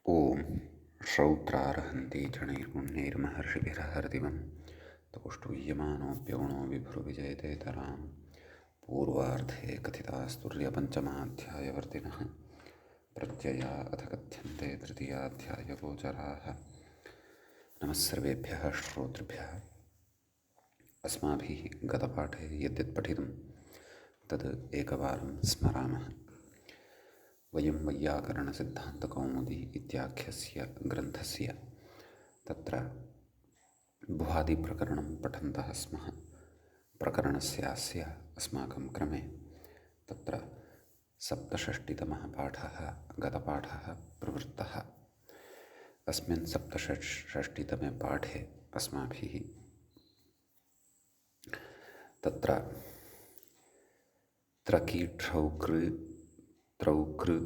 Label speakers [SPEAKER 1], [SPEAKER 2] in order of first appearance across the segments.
[SPEAKER 1] ॐ श्रौत्रार्हन्ति जनैर्पुण्यैर्महर्षिभिरहर्दिवं तौष्टुयमानोऽप्यगुणो विभुर्विजयते तरां पूर्वार्धे कथितास्तुर्यपञ्चमाध्यायवर्तिनः प्रत्यया अथ कथ्यन्ते तृतीयाध्यायगोचराः। नमः सर्वेभ्यः श्रोतृभ्यः। अस्माभिः गतपाठे यद्यत् पठितं तद् एकवारं स्मरामः। वयं वैयाकरणसिद्धान्तकौमुदी इत्याख्यस्य ग्रन्थस्य तत्र भुवादिप्रकरणं पठन्तः स्मः। प्रकरणस्यास्य अस्माकं क्रमे तत्र 67तमः पाठः गतपाठः प्रवृत्तः। अस्मिन् 67तमे पाठे अस्माभिः तत्र त्रकीक्षौकृ त्रौकृ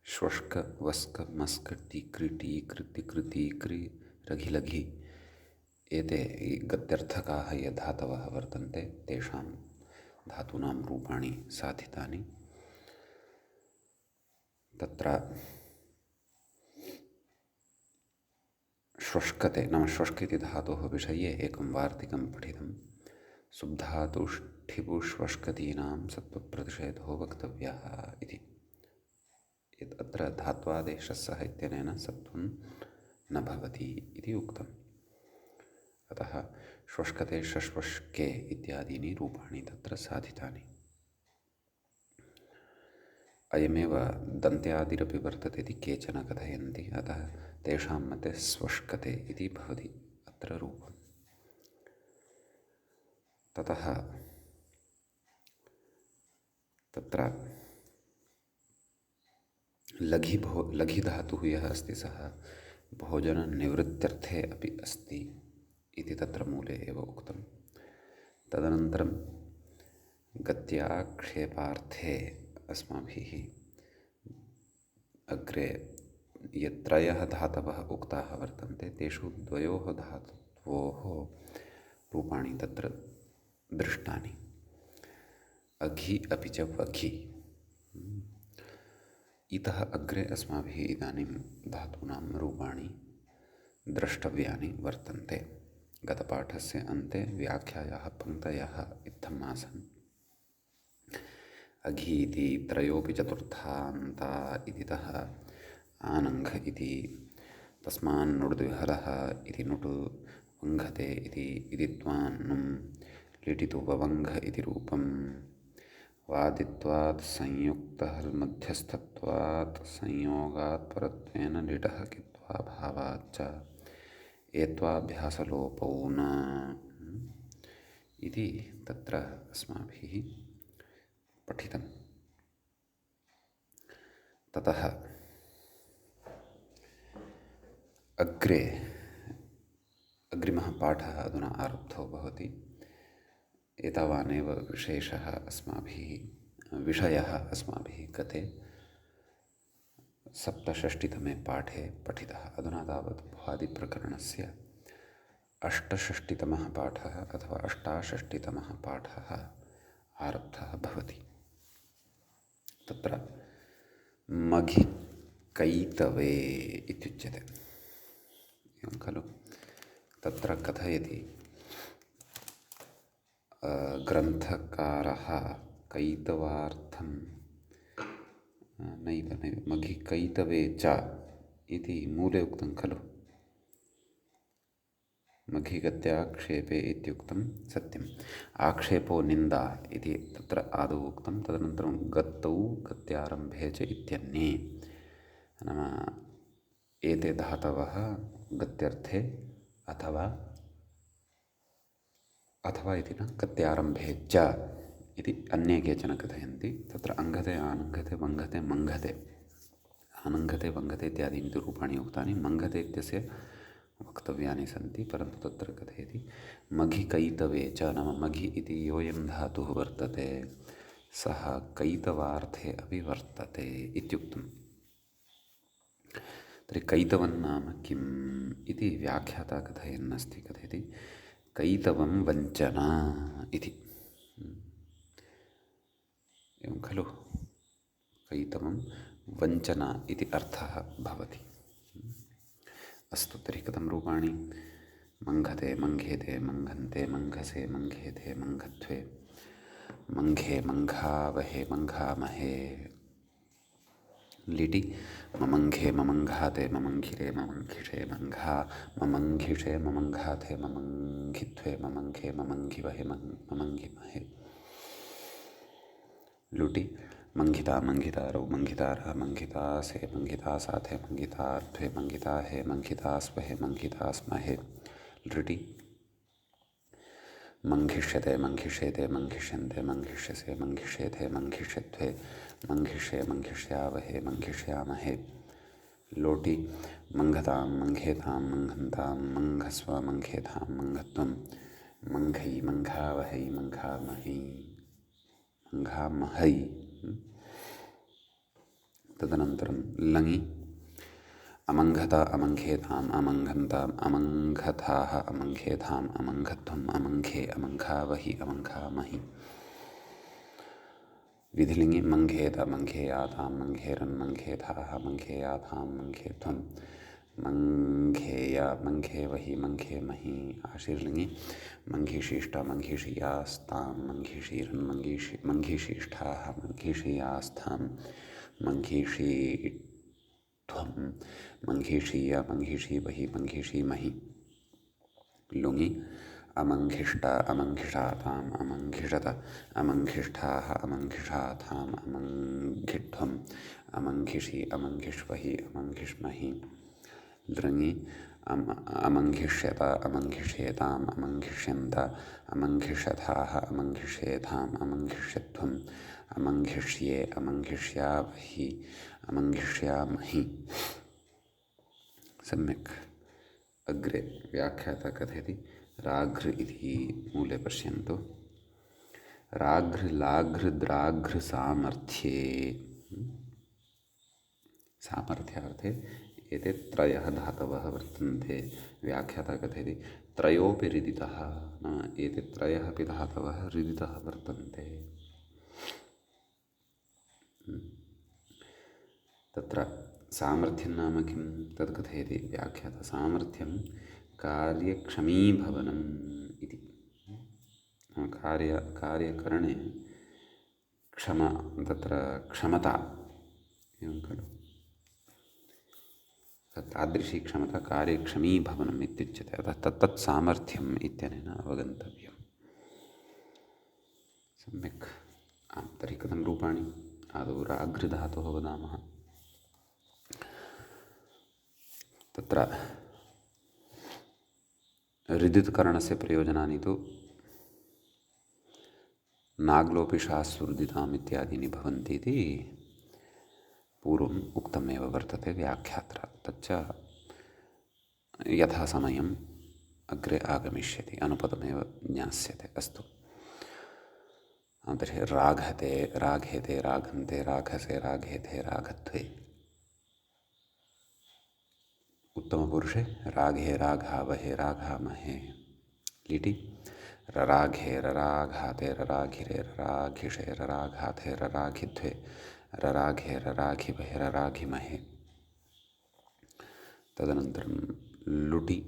[SPEAKER 1] श्वश्क वस्क मस्क टीकृ टीकृ तिकृ तीकृ रघिलघि एते गत्यर्थकाः ये धातवः वर्तन्ते तेषां धातूनां रूपाणि साधितानि। तत्र श्वश्कते नाम श्वश्क इति धातोः विषये एकं वार्तिकं पठितं। सुब्धातुष्ठिपुष्वश्कतीनां सत्त्वप्रतिषेधो वक्तव्यः इति। अत्र धात्वादेशस्य इत्यनेन सत्त्वं न भवति इति उक्तम्। अतः श्वश्कते शश्वश्के इत्यादीनि रूपाणि तत्र साधितानि। अयमेव दन्त्यादिरपि वर्तते इति केचन कथयन्ति। अतः तेषां मते स्वश्कते इति भवति अत्र रूपम्। ततः तत्र लघिधातुः यः अस्ति सः भोजननिवृत्त्यर्थे अपि अस्ति इति तत्र मूले एव उक्तं। तदनन्तरं गत्याक्षेपार्थे अस्माभिः अग्रे ये त्रयः धातवः उक्ताः वर्तन्ते तेषु द्वयोः धातोः रूपाणि तत्र दृष्टानि, अघि अपि च वघि। इतः अग्रे अस्माभिः इदानीं धातूनां रूपाणि द्रष्टव्यानि वर्तन्ते। गतपाठस्य अन्ते व्याख्यायाः पङ्क्तयः इत्थम् आसन्। अघि इति त्रयोऽपि चतुर्थान्ता इतितः आनङ्घ इति, तस्मान्नुड्द्विहलः इति नुट् वङ्घते इति त्वान्नुं लिटितु ववङ्घ इति रूपम्। वादित्वात् संयुक्तहल्मध्यस्थत्वात् संयोगात् परत्वेन लिटः कित्वा भावाच्च एत्वाभ्यासलोपौ न इति तत्र अस्माभिः पठितम्। ततः अग्रिमः पाठः अधुना आरब्धो भवति। एतावानेव विशेषः विषयः अस्माभिः गते 67तमे पाठे पठितः। अधुना तावत् भुवादिप्रकरणस्य 68तमः पाठः अथवा 68तमः पाठः आरब्धः भवति। तत्र मघिकैतवे इत्युच्यते, एवं खलु। तत्र कथयति ग्रन्थकारः कैतवार्थं नैव मघिकैतवे च इति मूले उक्तं खलु। मघिगत्याक्षेपे इत्युक्तं सत्यम्। आक्षेपो निन्दा इति तत्र आदौ उक्तं। तदनन्तरं गत्तौ गत्यारम्भे च इत्यन्ये, नाम एते धातवः गत्यर्थे अथवा इति न गत्यारम्भे च इति अन्ये केचन कथयन्ति। तत्र अङ्घते आनङ्घते वङ्घते मङ्घते, आनङ्घते वङ्घते इत्यादीनि तु रूपाणि उक्तानि। मङ्घते इत्यस्य वक्तव्यानि सन्ति, परन्तु तत्र कथयति मघिकैतवे च, नाम मघि इति योऽयं धातुः वर्तते सः कैतवार्थे अपि वर्तते इत्युक्तम्। तर्हि कैतवन्नाम किम् इति व्याख्याता कथयन्नस्ति। कथयति कैतवं वञ्चना इति। एवं खलु, कैतवं वञ्चना इति अर्थः भवति। अस्तु तर्हि कथं रूपाणि? मङ्घते मङ्घेते मङ्घन्ते मङ्घसे मङ्घेते मङ्घध्वे मङ्घे मङ्घावहे मङ्घामहे लिटि ममङ्घे ममङ्घाते ममङ्घिरे ममङ्घिषे मङ्घा ममङ्घिषे ममङ्घाते ममङ्घिध्वे ममङ्घे ममङ्घिवहे ममङ्घिमहे लुटि मङ्घिता मङ्घितारौ मङ्घितारः मङ्घितासे मङ्घितासाथे मङ्घितार्ध्वे मङ्घिताहे मङ्घितास्वहे मङ्घितास्महे लृटि मङ्घिष्यते मङ्घिष्येते मङ्घिष्यन्ते मङ्घिष्यसे मङ्घिष्येते मङ्घिष्यध्वे मङ्घिष्ये मङ्घिष्यावहे मङ्घिष्यामहे लोटि मङ्घतां मङ्घेतां मङ्घन्तां मङ्घस्व मङ्घेतां मङ्घत्वं मङ्घै मङ्घावहै मङ्घामहै मङ्घामहै तदनन्तरं लङि अमङ्घत अमङ्घेताम् अमङ्घन्ताम् अमङ्घथाः अमङ्घेताम् अमङ्घध्वम् अमङ्घे अमङ्घावहि अमङ्घामहि विधिलिङ्गि मङ्घेत मङ्घेयातां मङ्घेरन् मङ्घेथाः मङ्घेयाथां मङ्घेध्वं मङ्घेय मङ्घेवहि मङ्घेमहि आशीर्लिङ्गि मङ्घीषीष्ट मङ्घीषीयास्तां मङ्घीषीरन् मङ्घीषीष्ठाः मङ्घीषीयास्थां मङ्घीषीध्वं मङ्घीषीय मङ्घीषीवहि मङ्घीषीमहि लुङि अमङ्घिष्ट अमङ्घिषाताम् अमङ्घिषत अमङ्घिष्ठाः अमङ्घिषाथाम् अमङ्घिध्वम् अमङ्घिषि अमङ्घिष्वहि अमङ्घिष्महि लृङि अमङ्घिष्यत अमङ्घिष्येताम् अमङ्घिष्यन्त अमङ्घिष्यथाः अमङ्घिष्येथाम् अमङ्घिष्यध्वम् अमङ्घिष्ये अमङ्घिष्यावहि अमङ्घिष्यामहि सम्यक्। अग्रे व्याख्याता कथयति राघ्र इति मूले पश्यन्तु। राघ्र लाघ्र द्राघ्र सामर्थ्ये सामर्थ्यार्थे एते त्रयः धातवः वर्तन्ते। व्याख्याता कथयति त्रयोऽपि रिदितः, नाम एते त्रयः अपि धातवः रिदितः वर्तन्ते। तत्र सामर्थ्यं नाम किं तद् कथयति व्याख्याता। सामर्थ्यं कार्यक्षमीभवनम् इति। कार्यकरणे तत्र क्षमता एवं खलु, तादृशी क्षमता कार्यक्षमीभवनम् इत्युच्यते। अतः तत्तत् सामर्थ्यम् इत्यनेन अवगन्तव्यम्। सम्यक्। तर्हि कथं रूपाणि? आदौ राघ्रधातोः वदामः। तत्र ऋदित्करणस्य प्रयोजनानि तु नाग्लोपिशास्सुहृदिताम् इत्यादीनि भवन्ति इति पूर्वम् उक्तमेव वर्तते व्याख्यात्रा। तच्च यथा समयम् अग्रे आगमिष्यति, अनुपदमेव ज्ञास्यते। अस्तु। तर्हि राघते राघेते राघन्ते राघसे राघेते राघध्वे। उत्तमपुरुषे राघे राघावहे राघामहे लिटि रराघे रराघाते रराघिरे रराघिषे रराघाते रराघिध्वे रराघे रराघिवहे रराघिमहे। तदनन्तरं लुटि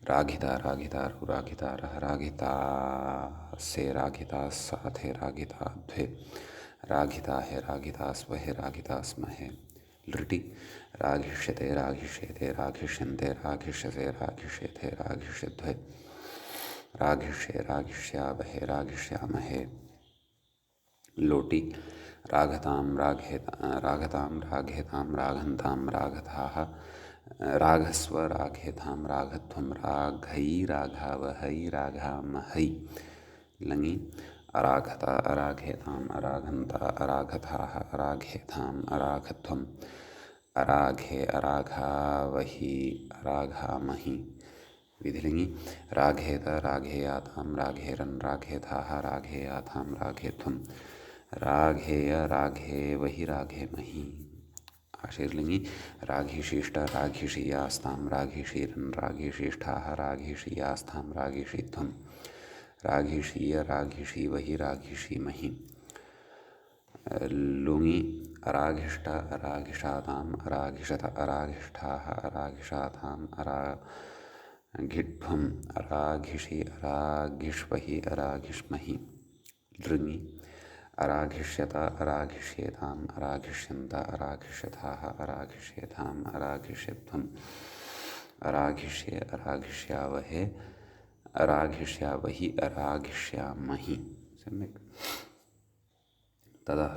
[SPEAKER 1] राघिता राघितारौ राघितारः राघितासे राघितास्साथे राघिताध्वे राघिताहे राघितास्वहे राघितास्महे लृटि राघिष्यते राघिष्येते राघिष्यन्ते राघिष्यसे राघिष्येते राघिष्यध्वे राघिष्ये राघिष्यावहे राघिष्यामहे लोटि राघतां राघेतां राघन्तां राघथाः राघस्व राघेतां राघध्वं राघै राघावहै राघामहै लङि अराघता अराघेताम् अराघन्ता अराघथाः अराघेताम् अराघध्वम् अराघे अराघावहि अराघामहि विधिलिङि राघेत राघेयातां राघेरन् राघेथाः राघेयातां राघेध्वं राघेय राघेवहि राघेमहि आशीर्लिङि राघिशीष्ट राघिषीयास्तां राघिषीरन् राघिशीष्ठाः राघिषीयास्तां राघिषीध्वं राघिषीय राघिषीवहि राघिषीमहि लुङि अराघिष्ट अराघिषाताम् अराघिषत अराघिष्ठाः अराघिषाताम् अराघिध्वम् अराघिषि अराघिष्वहि अराघिष्महि लृङि अराघिष्यत अराघिष्येताम् अराघिष्यन्त अराघिष्यथाः अराघिष्येताम् अराघिष्यध्वम् अराघिष्ये अराघिष्यावहे अराघिष्यावहि अराघिष्यामहि। सम्यक्। ततः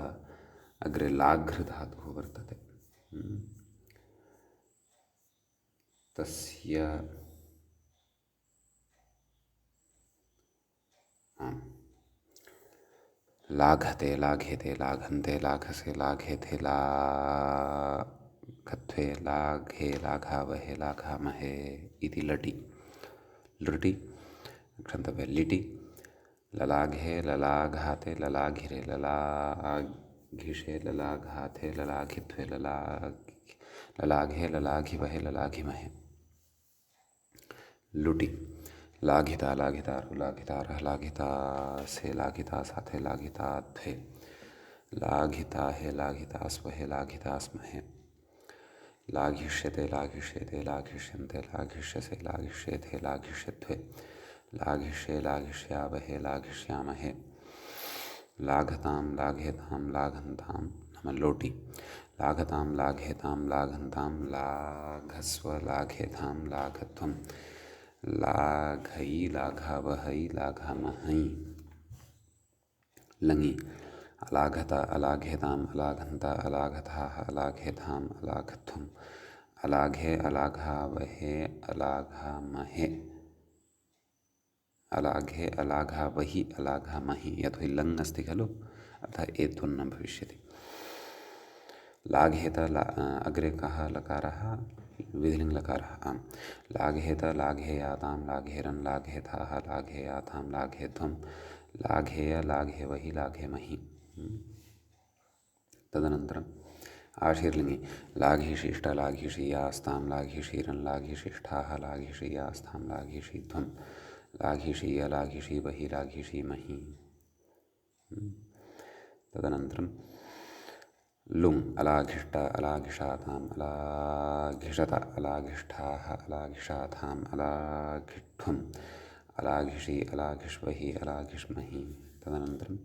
[SPEAKER 1] अग्रे लाघ्रधातुः वर्तते। तस्य लाघते लाघेते लाघन्ते लाघसे लाघेथे लाघत्वे लाघे लाघावहे लाघामहे इति लटि लृटि क्षन्तव्य लिटि ललाघे ललाघाते ललाघिरे ललाघिषे ललाघाथे ललाघित्वे ललाघे ललाघिवहे ललाघिमहे लुटि लाघिता लाघितारु लाघितारः लाघितासे लाघितासाथे लाघिताध्वे लाघिताहे लाघितास्वहे लाघितास्महे लाघिष्यते लाघिष्येते लाघिष्यन्ते लाघिष्यसे लाघिष्येथे लाघिष्यध्वे लाघिष्ये लाघिष्यावहे लाघिष्यामहे लाघतां लाघेतां लाघन्तां नाम लोटि लाघतां लाघेतां लाघन्तां लाघस्व लाघेतां लाघध्वम् लाघई लाघावहै लाघामहै लङि अलाघत अलाघेताम् अलाघन्त अलाघथाः अलाघेताम् अलाघध्वम् अलाघे अलाघावहे अलाघामहे अलाघे अलाघावहि अलाघामहि यतो हि लङ् अस्ति खलु अतः एत्वं न भविष्यति। लाघेत अग्रे कः लकारः विधिलिङ्गलकारः आम् लाघेत लाघेयातां लाघेरन् लाघेथाः लाघेयातां लाघेध्वं लाघेय लाघेवहि लाघेमहि। तदनन्तरम् आशीर्लिङ्गि लाघिशिष्ट लाघिषीयास्तां लाघिषीरन् लाघिशिष्ठाः लाघिषीयास्तां लाघिषीध्वं लाघिषीय लाघिषीवहि लाघिषीमहि। तदनन्तरं लुङ् अलाघिष्ट अलाघिषाताम् अलाघिषत अलाघिष्ठाः अलाघिषाथाम् अलाघिष्ठ्वम् अलाघिषि अलाघिष्वहि अलाघिष्महि। तदनन्तरं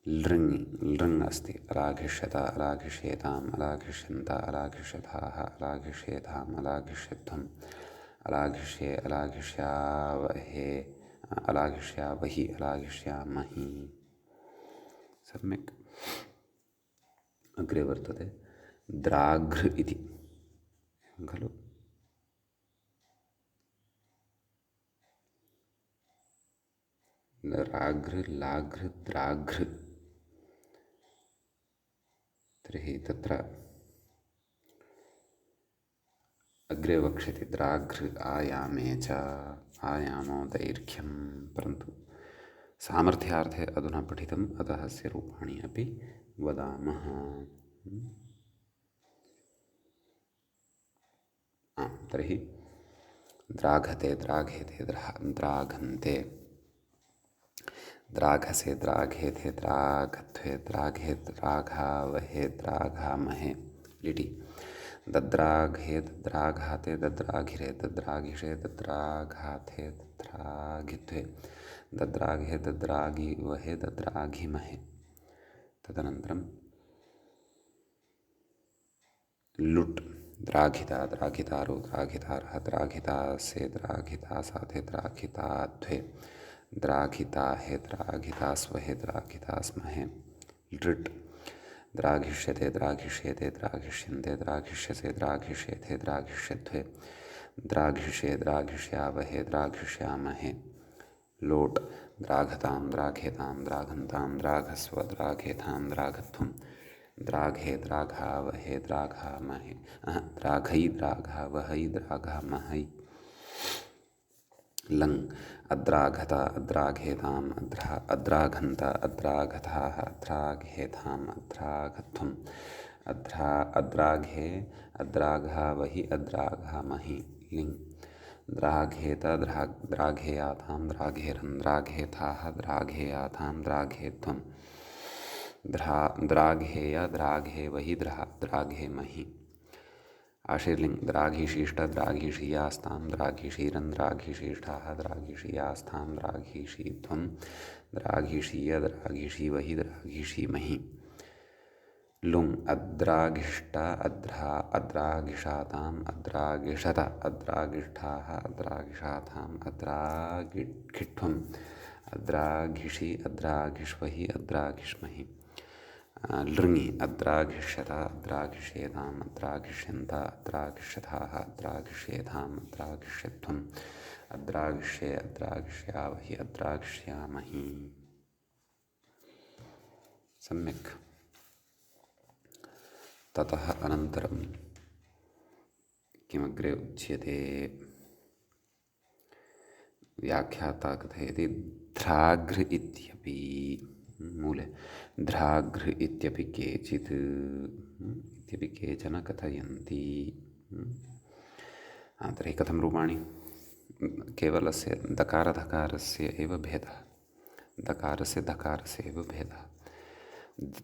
[SPEAKER 1] लृङि लृङ् अस्ति अलाघिष्यत अलाघिष्येताम् अलाघिष्यन्त अलाघिष्यथाः अलाघिष्येताम् अलाघिष्यध्वम् अलाघिष्ये अलाघिष्यावहे अलाघिष्यावहि अलाघिष्यामहि। सम्यक्। अग्रे वर्तते द्राघ्र इति खलु राघ्र लाघ्र द्राघ्र तर्हि तत्र अग्रे वक्ष्यते द्राघ्र आयामे च आयामो दैर्घ्यं परन्तु सामर्थ्यार्थे अधुना पठितम् अतः अस्य रूपाणि अपि वदामः। तर्हि द्राघते द्राघेते द्राघन्ते द्राघसे द्राघेथे द्राघत्वे द्राघे द्राघावहे द्राघामहे लिटि दद्राघे दद्राघाते दद्राघिरे दद्राघिषे दद्राघाथे दद्राघित्वे दद्राघे दद्राघिवहे दद्राघिमहे। तदनन्तरं लुट् द्राघिता द्राघितारो द्राघितारः द्राघितासे द्राघितासाथे द्राघिताध्वे द्राघिताहे द्राघितास्वहे द्राघितास्महे लृट् द्राघिष्यते द्राघिष्येते द्राघिष्यन्ते द्राघिष्यसे द्राघिष्येथे द्राघिष्यध्वे द्राघिष्ये द्राघिष्यावहे द्राघिष्यामहे लोट् द्राघतां द्राघेतां द्राघन्तां द्राघस्व द्राघेतां द्राघध्वं द्राघे द्राघावहे द्राघामहे द्राघै द्राघावहै द्राघामहै लङ् अद्राघत अद्राघेताम् अद्राघन्त अद्राघथाः अद्राघेताम् अद्राघध्वम् अद्राघे अद्राघावहि अद्राघामहि लिङ् द्राघेत द्राघेयातां द्राघेरन् द्राघेथाः द्राघेयातां द्राघेध्वम् द्राघेय द्राघेवहि द्राघेमहि। आशीर्लिङ्ग् द्राघिशीष्ट द्राघिषीयास्तां द्राघिषीरन् द्राघिशीष्ठाः द्राघिषीयास्तां द्राघिषीध्वं द्राघिषीय द्राघिषीवहि द्राघिषीमहि। लुङ् अद्राघिष्ट अद्राघिषाताम् अद्राघिषत अद्राघिष्ठाः अद्राघिषाताम् अद्राघिष्ठ्वम् अद्राघिषि अद्राघिष्वहि अद्राघिष्महि। लृङि अद्राघिष्यत अद्राघिष्येताम् अद्राघिष्यन्त अद्राघिष्यथाः अद्राघिष्येताम् अद्राघिष्यध्वम् अद्राघिष्ये अद्राघिष्यावहि अद्राघिष्यामहि। सम्यक्। ततः अनन्तरं किमग्रे उच्यते? व्याख्याता कथयति ध्राघ्र इत्यपि मूले ध्राघ्र इत्यपि केचन कथयन्ति। तर्हि कथं रूपाणि? केवलस्य दकारधकारस्य एव भेदः, दकारस्य धकारस्य एव भेदः।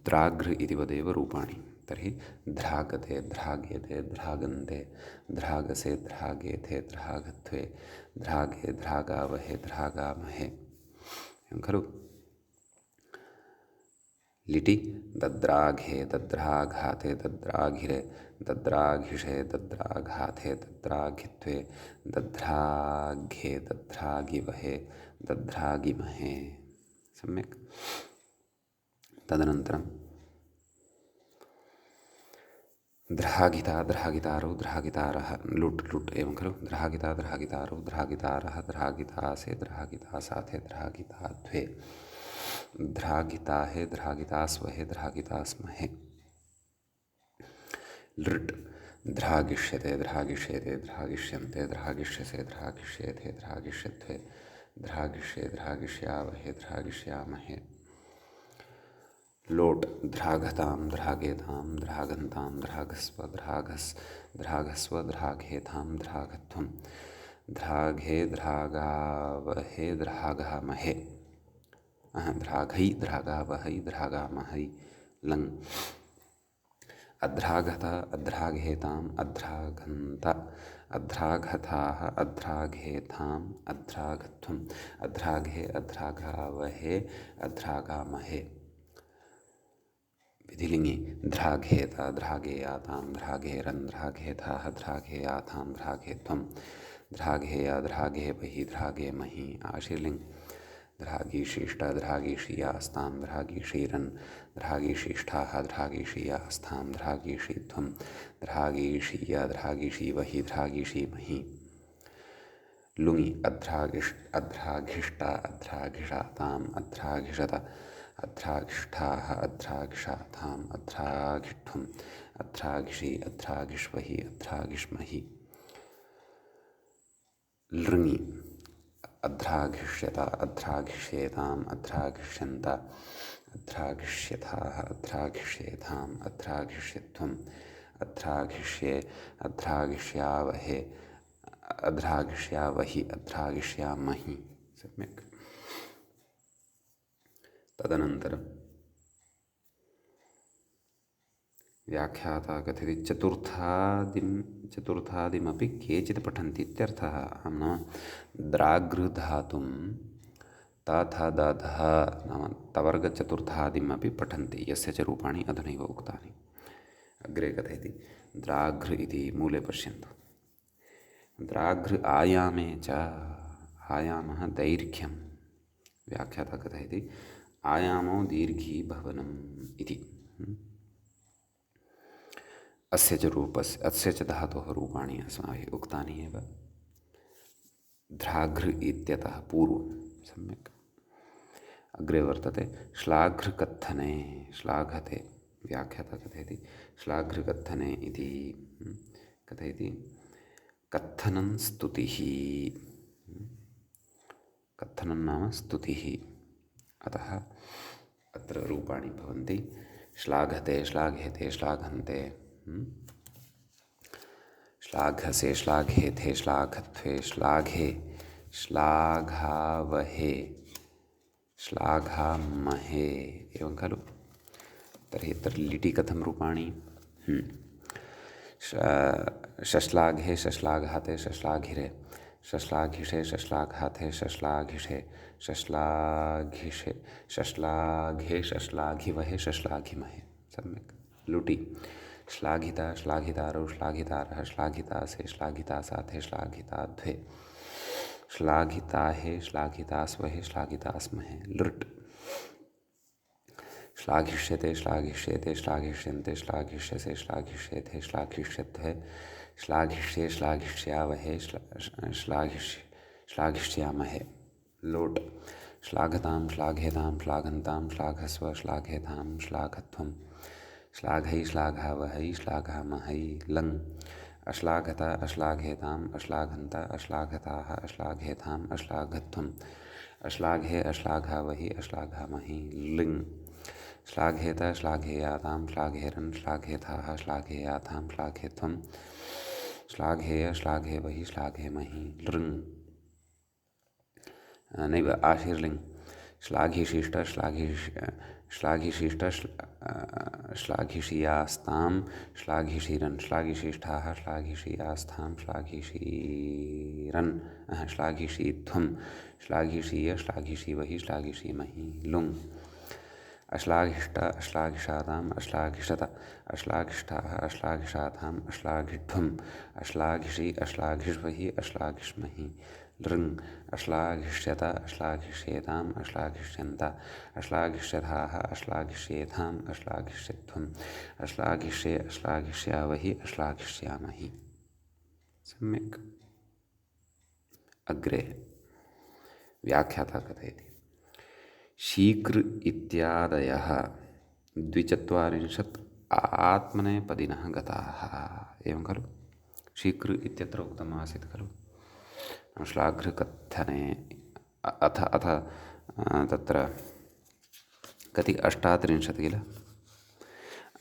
[SPEAKER 1] द्राघ्र इति वदेव रूपाणि। तर्हि ध्रागते ध्राग्यते ध्रागन्ते ध्रागसे ध्रागेथे ध्रागत्वे ध्रागे ध्रागावहे ध्रागामहे। एवं खलु? लिटि दद्राघे दद्राघाते दद्राघिरे दद्राघिषे दद्राघाते दद्राघित्वे दद्राघे दद्रागिवहे दद्रागिमहे। सम्यक्। तदनन्तरं ध्रागिता ध्रागितारौ ध्रागितारः लुट् लुट् एवं खलु? ध्रागिता ध्रागितारौ ध्रागितारः ध्रागितासे ध्रागितासाथे ध्रागिताध्वे ध्रागिताहे ध्रागितास्वहे ध्रागितास्महे। लृट् ध्रागिष्यते ध्रागिष्येते ध्रागिष्यन्ते ध्रागिष्यसे ध्रागिष्येथे ध्रागिष्यध्वे ध्रागिष्ये ध्रागिष्यावहे ध्रागिष्यामहे। लोट् ध्राघतां ध्रागेतां ध्रागन्तां ध्रागस्व ध्राघस्व ध्राघेतां ध्रागध्वं ध्राघे ध्रागावहे ध्रागामहे। ध्राघै ध्रागावहै ध्रागामहै। लङ् अध्राघत अध्राघेताम् अध्राघन्त अध्राघथाः अध्राघेताम् अध्राघध्वम् अध्राघे अध्रागावहे अध्रागामहे। विधिलिङ्गि ध्राघेत ध्रागेयातां ध्राघेरन् ध्राघेथाः ध्राघेयातां ध्राघेध्वं ध्राघेय ध्राघेवहि ध्राघेमहि। आशीर्लिङ्ग् ध्रागीशीष्ट ध्रागीषीयास्तां ध्रागीषीरन् ध्रागीशीष्ठाः ध्रागीषीयास्तां ध्रागीषीध्वं ध्रागीषीय ध्रागीषीवहि ध्रागीषीमहि। लुङि अध्राघिष्ट अध्राघिषाताम् अध्राघिषत अध्राघिष्ठाः अध्राघिषाताम् अध्राघिष्ठ्वम् अध्राघिषि अध्राघिष्वहि अध्राघिष्महि। लृङि अध्राघिष्यत अध्राघिष्येताम् अध्राघिष्यन्त अध्राघिष्यथाः अध्राघिष्येताम् अध्राघिष्यध्वम् अध्राघिष्ये अध्राघिष्यावहे अध्राघिष्यावहि अध्राघिष्यामहि। सम्यक्। तदनन्तरं व्याख्याता कथयति चतुर्थादिमपि केचित् पठन्ति इत्यर्थः। अहं नाम द्राघृधातुं तथा दधः नाम तवर्गचतुर्थादिमपि पठन्ति, यस्य च रूपाणि अधुनैव उक्तानि। अग्रे कथयति द्राघ्र इति मूले पश्यन्तु। द्राघ्र आयामे च आयामः दैर्घ्यं। व्याख्याता कथयति आयामो दीर्घीभवनम् इति। अस्य च रूपस्य अस्य च धातोः रूपाणि अस्माभिः उक्तानि एव ध्राघ्र इत्यतः पूर्वं। सम्यक्। अग्रे वर्तते श्लाघ्रकत्थने श्लाघते। व्याख्याता कथयति श्लाघ्रकत्थने इति कथयति कत्थनं स्तुतिः। कत्थनं नाम स्तुतिः। अतः अत्र रूपाणि भवन्ति श्लाघते श्लाघेते श्लाघन्ते श्लाघसे श्लाघेथे श्लाघत्वे श्लाघे श्लाघावहे श्लाघामहे। एवं खलु? तर्हि अत्र लिटि कथं रूपाणि? शश्लाघे शश्लाघाते शश्लाघिरे, शश्लाघिषे शश्लाघाते शश्लाघिषे, शश्लाघिषे शश्लाघे शश्लाघिवहे शश्लाघिमहे। सम्यक्। लुटि श्लाघिता श्लाघितारौ श्लाघितारः श्लाघितासे श्लाघितासाथे श्लाघिताध्वे, श्लाघिताहे श्लाघितास्वहे श्लाघितास्महे। लृट् श्लाघिष्यते श्लाघिष्येते श्लाघिष्यन्ते श्लाघिष्यसे श्लाघिष्येथे श्लाघिष्यध्वे, श्लाघिष्ये श्लाघिष्यावहे श्लाघिष्यामहे। लोट् श्लाघतां श्लाघेतां श्लाघन्तां श्लाघस्व श्लाघेतां श्लाघध्वं, श्लाघै श्लाघावहै श्लाघामहै। लङ् अश्लाघता अश्लाघेताम् अश्लाघन्त अश्लाघताः अश्लाघेताम् अश्लाघध्वम्, अश्लाघे अश्लाघावहि अश्लाघामहि। लिङ् श्लाघेत श्लाघेयातां श्लाघेरन् श्लाघेथाः श्लाघेयाथां श्लाघेध्वं, श्लाघेय श्लाघेवहि श्लाघेमहि। लृङ् नैव आशीर्लिङ् श्लाघिशिष्ट श्लाघिशिष्ट श्लाघिषीयास्तां श्लाघिषीरन् श्लाघिशिष्ठाः श्लाघिषीयास्थां श्लाघिषीरन् श्लाघिषीध्वं, श्लाघिषीय श्लाघिषीवहि श्लाघिषीमहि। लुङ् अश्लाघिष्ट अश्लाघिषाताम् अश्लाघिषत अश्लाघिष्ठाः अश्लाघिषाथाम् अश्लाघिध्वम्, अश्लाघिषि अश्लाघिष्वहि अश्लाघिष्महि। लृङ् अश्लाघिष्यत अश्लाघिष्येताम् अश्लाघिष्यन्त अश्लाघिष्यथाः अश्लाघिष्येथाम् अश्लाघिष्यध्वम्, अश्लाघिष्ये अश्लाघिष्यावहि अश्लाघिष्यामहि। सम्यक्। अग्रे व्याख्याता कथयति शीघ्र इत्यादयः द्विचत्वारिंशत् आत्मनेपदिनः गताः। एवं खलु? शीघ्र इत्यत्र उक्तम् आसीत् खलु श्लाघ्रकथने। अथ तत्र कति 38 किल?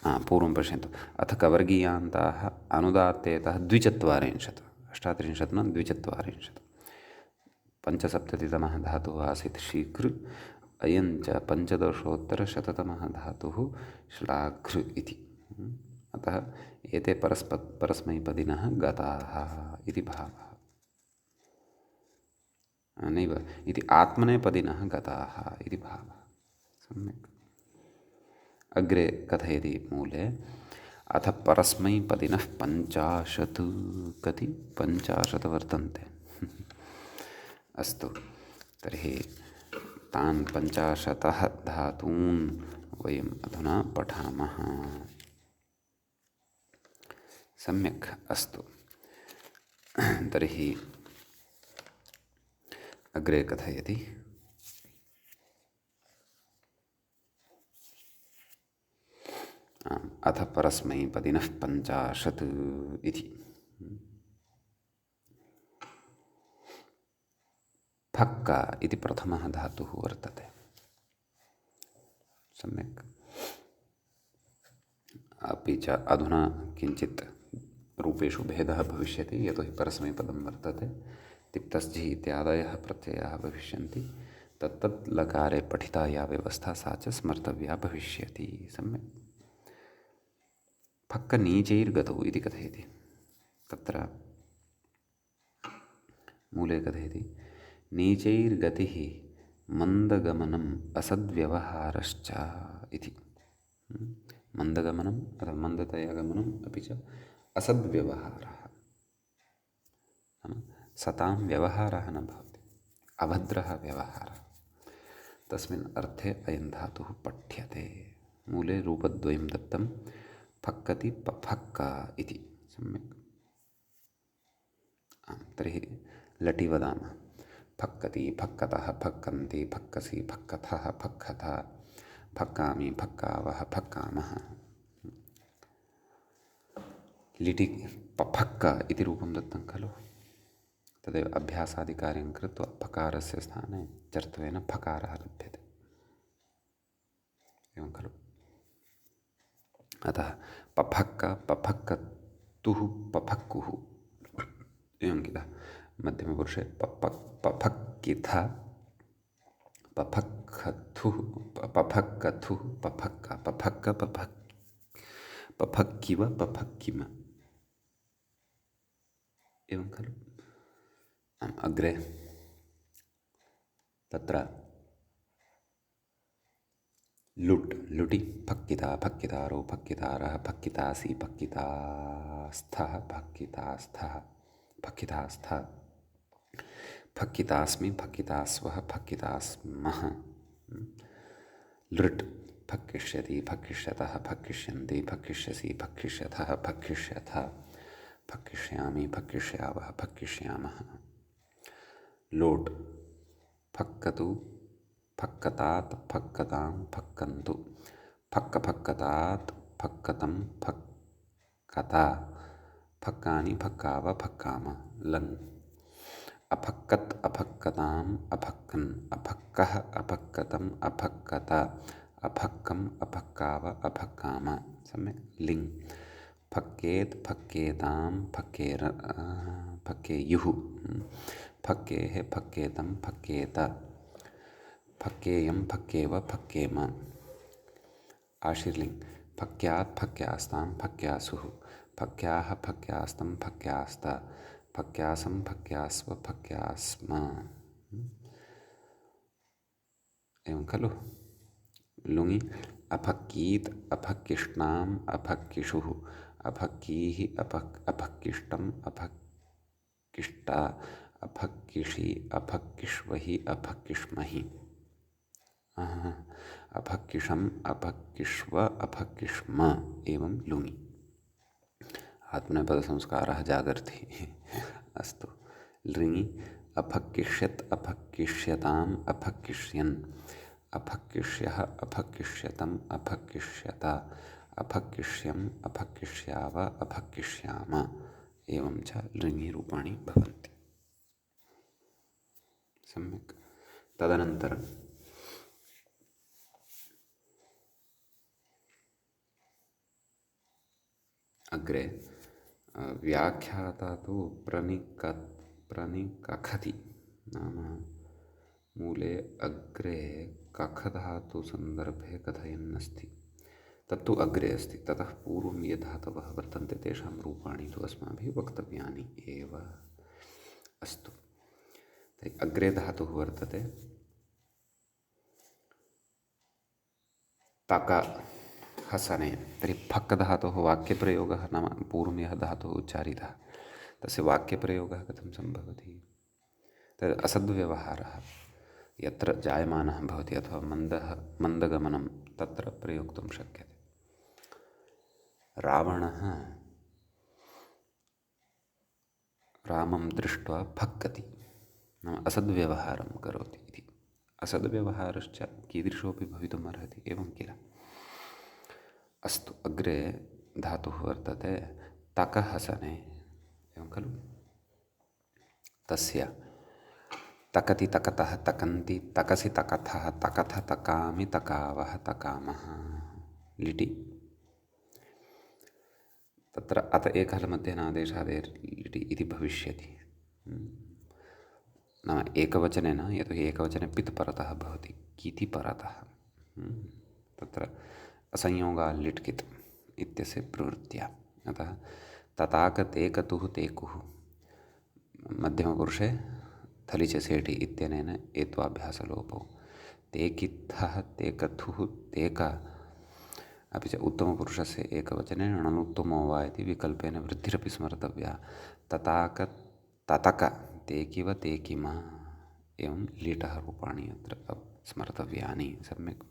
[SPEAKER 1] पूर्वं पश्यन्तु। अथ कवर्गीयान्ताः अनुदात्तेतः 42, 38 न 42। 75तमः धातुः आसीत् शीघ्र, अयञ्च 15-शततमः धातुः श्लाघ्र इति। अतः एते परस्मैपदिनः गताः इति भावः। नैव इति आत्मनेपदिनः गताः इति भावः। सम्यक्। अग्रे कथयति मूले अथ परस्मैपदिनः 50। कति? 50 वर्तन्ते। अस्तु, तर्हि तान् 50 धातून् वयम् अधुना पठामः। सम्यक्। अस्तु, तर्हि अग्रे कथयति अथ परस्मैपदिनः 50 इति। फक्क इति प्रथमः धातुः वर्तते। सम्यक्। अपि च अधुना किञ्चित् रूपेषु भेदः भविष्यति, यतोहि परस्मैपदं वर्तते। तिप्तस्थि इत्यादयः प्रत्ययाः भविष्यन्ति। तत्तत् लकारे पठिता या व्यवस्था सा च स्मर्तव्या भविष्यति। सम्यक्। फक्क नीचैर्गतौ इति कथयति। तत्र मूले कथयति नीचैर्गतिः मन्दगमनम् असद्व्यवहारश्च इति। मन्दगमनम् अथवा मन्दतया गमनम् अपि च असद्व्यवहारः। नाम सतां व्यवहारः न भवति, अभद्रः व्यवहारः। तस्मिन् अर्थे अयं धातुः पठ्यते। मूले रूपद्वयं दत्तं, फक्कति पफक्क इति। सम्यक्। तर्हि लटि वदामः। फक्कति फक्कतः फक्कन्ति फक्कसि फक्कथः फक्कथ, फक्कामि फक्कावः फक्कामः। लिटि पफक्क इति रूपं दत्तं खलु, तदेव अभ्यासादिकार्यं कृत्वा फकारस्य स्थाने चर्त्वेन फकारः लभ्यते। एवं खलु? अतः पफक्क पफक्कतुः पफक्कुः। एवं किल? मध्यमपुरुषे पफक्किथ पफक्खथुः पफक्कथु पफक्क पफक्क पफक् पफक्किव पफक्किम एवं खलु। अग्रे तत्र लुट् लुटि फक्किता फक्कितारो फक्कितारः फक्कितासि फक्कितास्थः फक्कितास्थः फक्कितास्थ फक्कितास्मि फक्कितास्वः फक्कितास्मः। लृट् फक्किष्यति फक्किष्यतः फक्किष्यन्ति फक्किष्यसि फक्किष्यथः फक्किष्यथ फक्किष्यामि फक्किष्यावः फक्किष्यामः। लोट् फक्कतु फक्कतात् फक्कतां फक्कन्तु फक्क फक्कतात् फक्कतं फक्कता फक्कानि फक्काव फक्काम। लङ् अफक्कत् अफक्कताम् अफक्कन् अफक्कः अफक्कतम् अफक्कत अफक्कम् अफक्काव अफक्काम। सम्यक्। लिङ् फक्केत् फक्केतां फक्केयुः फक्केः फक्केतं फक्केत फक्केयं फक्केव फक्केम। आशीर्लिङ् फक्क्यात् फक्क्यास्तां फक्क्यासुः फक्क्याः फक्क्यास्तं फक्क्यास्त फक्क्यासं फक्क्यास्व फक्क्यास्म एवं खलु। लुङि अफक्कीत् अफक्किष्णाम् अफक्किषुः अफक्कीः अफक्किष्टम् अफक्किष्टा अफक्किषि अफक्किष्वहि अफक्किष्महि अफक्किषम् अफक्किष्व अफक्किष्म एवं लुङि। आत्मनेपदसंस्कारः जागर्ति। अस्तु। लृङि अफक्किष्यत् अफक्किष्यताम् अफक्किष्यन् अफक्किष्यः अफक्किष्यतम् अफक्किष्यत अफक्किष्यम् अफक्किष्याव अफक्किष्याम एवं च लृङि रूपाणि भवन्ति। सम्यक्। तदनन्तरम् अग्रे व्याख्याता तु प्रणिकखति नाम मूले अग्रे कखधातुसन्दर्भे कथयन्नस्ति। तत्तु अग्रे अस्ति। ततः पूर्वं ये धातवः वर्तन्ते तेषां रूपाणि तु अस्माभिः वक्तव्यानि एव। अस्तु। तर्हि अग्रे धातुः वर्तते तक हसने। तर्हि फक् धातोः वाक्यप्रयोगः नाम पूर्वं यः धातुः उच्चारितः तस्य वाक्यप्रयोगः कथं सम्भवति? तद् असद्व्यवहारः यत्र जायमानः भवति अथवा मन्दगमनं तत्र प्रयोक्तुं शक्यते। रावणः रामं दृष्ट्वा फक्कति नाम असद्व्यवहारं करोति इति। असद्व्यवहारश्च कीदृशोऽपि भवितुम् अर्हति एवं किल। अस्तु। अग्रे धातुः वर्तते तकहसने एवं खलु। तस्य तकति तकतः तकन्ति तकसि तकथः तकथ तकामि तकावः तकामः लिटि। तत्र अत एकहलमध्येनादेशादेर् लिटि इति भविष्यति। नाम एकवचनेन यतोहि एकवचने पित् परतः भवति किति परतः तत्र असंयोगाल् लिट् कित् इत्यस्य प्रवृत्त्या। अतः तताक तेकतुः तेकुः मध्यमपुरुषे थलि च सेटि इत्यनेन एत्वाभ्यासलोपौ। तेकित्थः तेकथुः तेक अपि च उत्तमपुरुषस्य एकवचने णनुत्तमो वा इति विकल्पेन वृद्धिरपि स्मर्तव्या। तताक ततक तेकिव तेकिम एवं लीटः रूपाणि अत्र स्मर्तव्यानि। सम्यक्।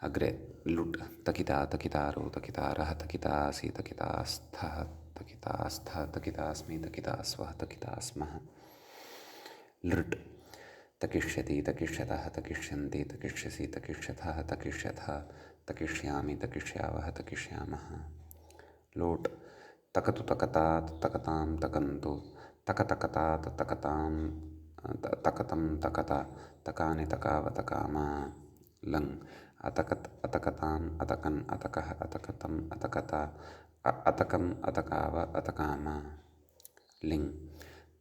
[SPEAKER 1] अग्रे लुट् तकिता तकितारो तकितारः तकितासि तकितास्थः तकितास्थः तकितास्मि तकितास्वः तकितास्मः। लृट् तकिष्यति तकिष्यतः तकिष्यन्ति तकिष्यसि तकिष्यथः तकिष्यथ तकिष्यामि तकिष्यावः तकिष्यामः। लोट् तकतु तकतात् तकतां तकन्तु तकतकतात् तकतां तकतं तकत तकानि तकाव तकाम। लङ् अतकत् अतकताम् अतकन् अतकः अतकतम् अतकत अतकम् अतकाव अतकाम। लिङ्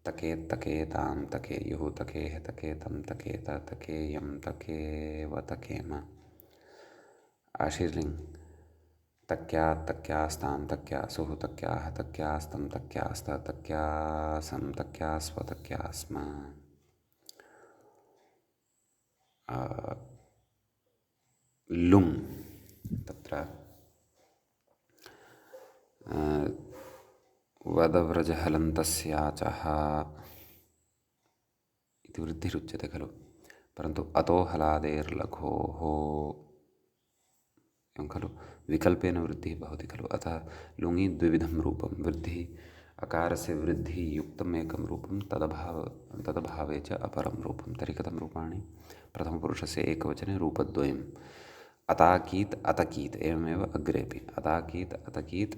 [SPEAKER 1] तकेत् तकेतां तकेयुः तकेः तकेतं तकेत तकेयं तकेव तकेम। आशीर्लिङ्ग् तक्या तक्यास्तां तक्यासुः तक्याः तक्यास्तं तक्यास्त तक्यासं तक्यास्व तक्यास्म लुङ् तत्र वदव्रजहलन्तस्याचः इति वृद्धिरुच्यते खलु, परन्तु अतो हलादेर्लघोः एवं खलु विकल्पेन वृद्धिः भवति खलु। अतः लुङि द्विविधं रूपं, वृद्धिः अकारस्य वृद्धियुक्तम् एकं रूपं, तदभावे च अपरं रूपं। तर्हि कथं रूपाणि? प्रथमपुरुषस्य एकवचने रूपद्वयम्, अताकीत् अतकीत्, एवमेव अग्रेपि अताकीत् अतकीत्,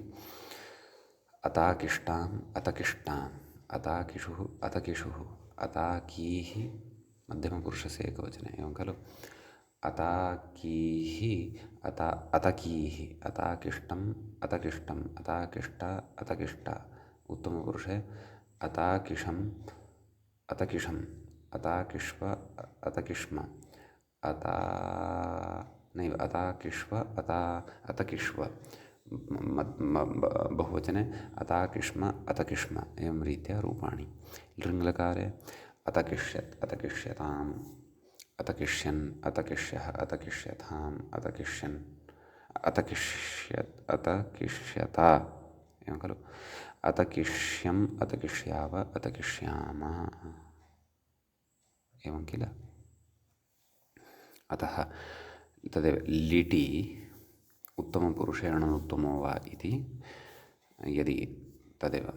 [SPEAKER 1] अताकिष्टाम् अतकिष्टाम्, अताकिषुः अतकिषुः, अताकीः मध्यमपुरुषस्य एकवचने, एवं खलु। अताकीः अतकीः, अताकिष्टम् अतकिष्टम्, अताकिष्ट अतकिष्ट, उत्तमपुरुषे अताकिषम् अतकिषम्, अताकिष्व अतकिष्म, अता नैव अताकिष्व अतकिष्व, बहुवचने अताकिष्म अतकिष्म, एवं रीत्या रूपाणि। लृङ्लकारे अतकिष्यत् अतकिष्यताम्, अतकिष्यन् अतकिष्यः अतकिष्यथाम्, अतकिष्यन् अतकिष्यत् अतकिष्यता, एवं खलु। अतकिष्यम् अतकिष्याव अतकिष्याम, एवं किल। अतः तदेव लिटि उत्तमपुरुषेण उत्तमो वा इति यदि तदेव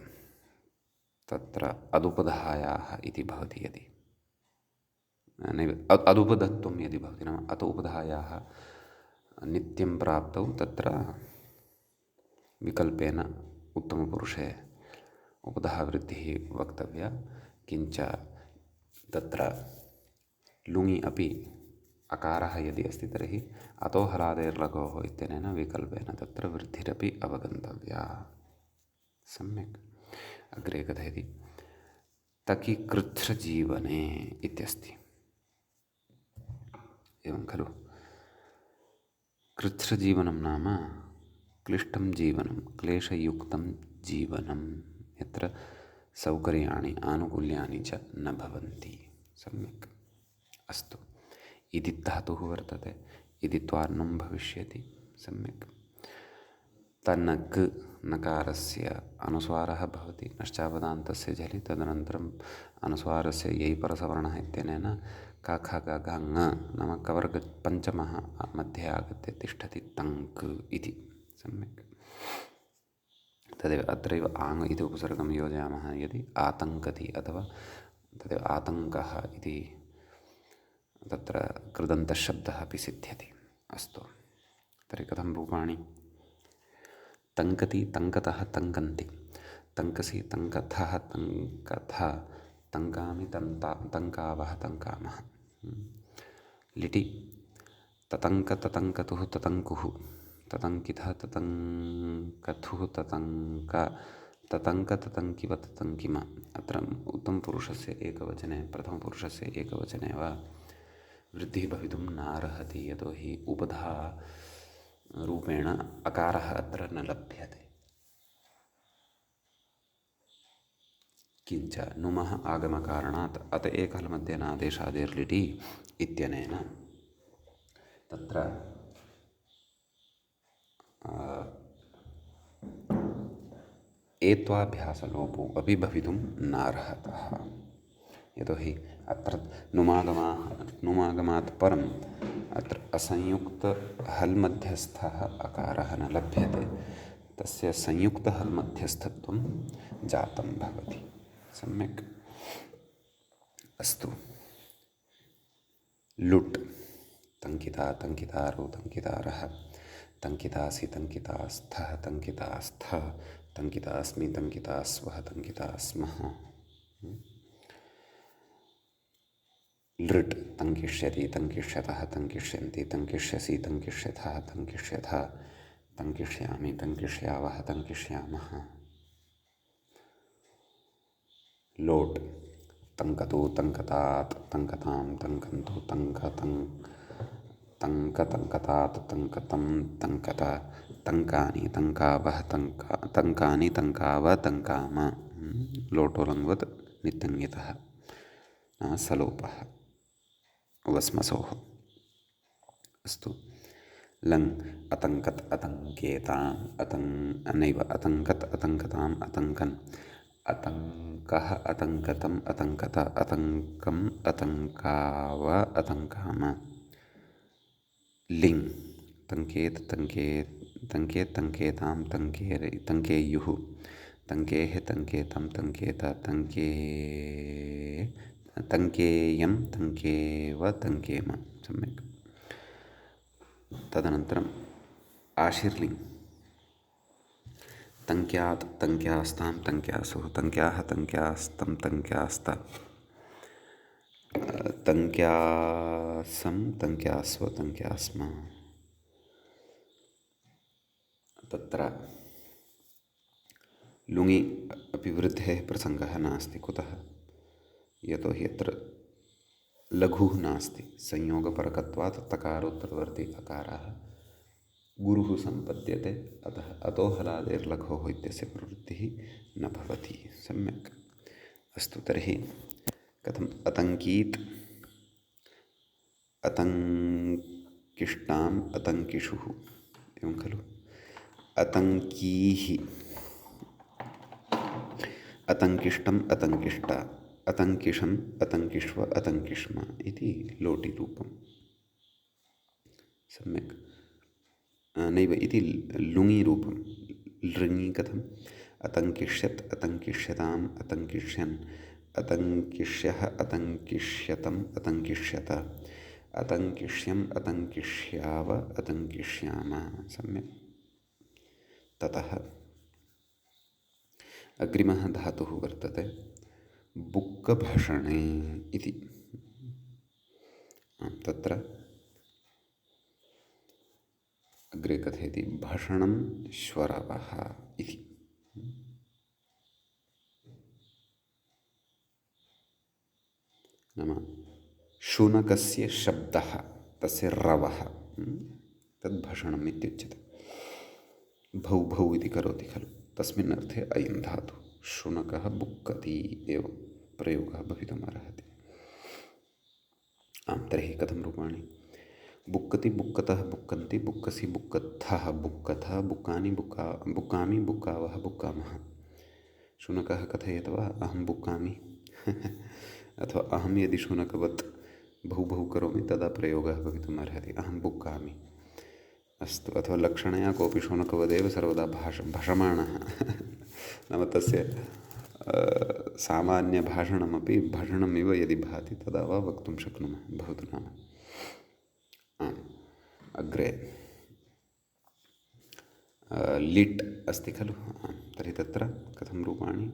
[SPEAKER 1] तत्र अदुपधायाः इति भवति, यदि नैव अदुपधत्वं यदि भवति, नाम अत उपधायाः नित्यं प्राप्तौ तत्र विकल्पेन उत्तमपुरुषे उपधावृद्धिः वक्तव्या। किञ्च तत्र लुङि अपि अकारः यदि अस्ति तर्हि अतो हलादेर्लघोः इत्यनेन विकल्पेन तत्र वृद्धिरपि अवगन्तव्या। सम्यक्। अग्रे कथयति तकि कृच्छ्रजीवने इत्यस्ति, एवं खलु। कृच्छ्रजीवनं नाम क्लिष्टं जीवनं, क्लेशयुक्तं जीवनं, यत्र सौकर्याणि आनुकूल्यानि च न भवन्ति। सम्यक्। अस्तु। इति धातुः वर्तते, इति त्वार्णं भविष्यति। सम्यक्। तनक् नकारस्य अनुस्वारः भवति नश्चापदान्तस्य झलि, तदनन्तरम् अनुस्वारस्य यै परसवर्णः इत्यनेन क ख ग घ ङ नाम कवर्ग पञ्चमः मध्ये आगत्य तिष्ठति तङ्क् इति। सम्यक्। तदेव अत्रैव आङ् इति उपसर्गं योजयामः यदि आतङ्कति अथवा तदेव आतङ्कः इति तत्र कृदन्तशब्दः अपि सिद्ध्यति। अस्तु। तर्हि कथं रूपाणि? तङ्कति तङ्कतः तङ्कन्ति, तङ्कसि तङ्कथः तङ्कथ, तङ्कामि तङ्कावः तङ्कामः। लिटि ततङ्क ततङ्कतुः ततङ्कुः, ततङ्कितः ततङ्कथुः ततङ्क, ततङ्क ततङ्किव ततङ्किम। अत्र उत्तमपुरुषस्य एकवचने, प्रथमपुरुषस्य एकवचने वा वृद्धिः भवितुं नार्हति, यतोहि उपधा रूपेण अकारः अत्र न लभ्यते। किञ्च नुमः आगमकारणात् अत एकहलमध्येनादेशादेर्लिटि इत्यनेन तत्र एत्वाभ्यासलोपो अपि भवितुं नार्हतः, यतोहि अत्र नुमागमात् परम् अत्र असंयुक्तहल्मध्यस्थः अकारः न लभ्यते, तस्य संयुक्तहल्मध्यस्थत्वं जातं भवति। सम्यक्। अस्तु। लुट् तङ्किता तङ्कितारौ तङ्कितारः, तङ्कितासि तङ्कितास्थः तङ्कितास्थ, तङ्कितास्मि तङ्कितास्वः तङ्कितास्मः। लृट् तङ्किष्यति तङ्किष्यतः तङ्किष्यन्ति तङ्किष्यसि तङ्किष्यथः तङ्किष्यथ, तङ्किष्यामि तङ्किष्यावः तङ्किष्यामः। लोट् तङ्कतु तङ्कतात् तङ्कतां तङ्कन्तु तङ्कतं तङ्क तङ्कतात् तङ्कतं तङ्कत तङ्कानि तङ्कावः तङ्कानि तङ्काव तङ्काम लोटोलङ्वत् नित्यङ्गितः नाम सलोपः वस्मसोः। अस्तु। लङ् अतङ्कत् अतङ्केताम् नैव अतङ्कत् अतङ्कताम् अतङ्कन् अतङ्कः अतङ्कतम् अतङ्कत अतङ्कम् अतङ्काव अतङ्काम। लिङ् तङ्केत् तङ्केत् तङ्केतां तङ्केयुः तङ्केः तङ्केतं तङ्केत तङ्केयं तङ्केव तङ्केम। सम्यक्। तदनन्तरम् आशीर्लिङ् तङ्क्यात् तङ्क्यास्तां तङ्क्यासुः तङ्क्याः तङ्क्यास्तं तङ्क्यास्त तङ्क्यासं तङ्क्यास्व तङ्क्यास्म। तत्र लुङि अपि वृद्धेः प्रसङ्गः नास्ति। कुतः? यतोहि अत्र लघुः नास्ति। संयोगपरकत्वात् तकारोत्तरवर्ती अकारः गुरुः सम्पद्यते, अतः अतो हलादेर्लघोः इत्यस्य प्रवृत्तिः न भवति। सम्यक्। अस्तु। तर्हि कथम् अतङ्कीत् अतङ्किष्टाम् अतङ्किषुः एवं खलु। अतङ्कीः अतङ्किष्टम् अतङ्किष्टा अतङ्किषम् अतङ्किष्व अतङ्किष्म इति लोटिरूपम्। सम्यक्। नैव इति लुङिरूपं। लृङि कथम् अतङ्किष्यत् अतङ्किष्यताम् अतङ्किष्यन् अतङ्किष्यः अतङ्किष्यतम् अतङ्किष्यत अतङ्किष्यम् अतङ्किष्याव अतङ्किष्याम। सम्यक्। ततः अग्रिमः धातुः वर्तते बुक्कभषणे इति। तत्र अग्रे कथयति भषणं श्वरवः इति। नाम शुनकस्य शब्दः तस्य रवः तद्भषणम् इत्युच्यते। भौ भौ इति करोति खलु, तस्मिन् अर्थे अयं धातुः शुनकः बुक्कति एव प्रयोगः भवितुम् अर्हति। तर्हि कथं रूपाणि? बुक्कति बुक्कतः बुक्कन्ति बुक्कसि बुक्कत्थः बुक्कथः बुक्कानि बुक्कामि बुक्कावः बुक्कामः। शुनकः कथयेत् वा अहं बुक्कामि अथवा अहं यदि शुनकवत् बहु बहु करोमि तदा प्रयोगः भवितुम् अर्हति, अहं बुक्कामि। अस्तु। अथवा लक्षणया कोऽपि शुनकवदेव सर्वदा भषमाणः नाम तस्य सामान्यभाषणमपि भषणमिव यदि भाति तदा वा वक्तुं शक्नुमः। भवतु नाम। अग्रे लिट् अस्ति खलु। तर्हि तत्र कथं रूपाणि?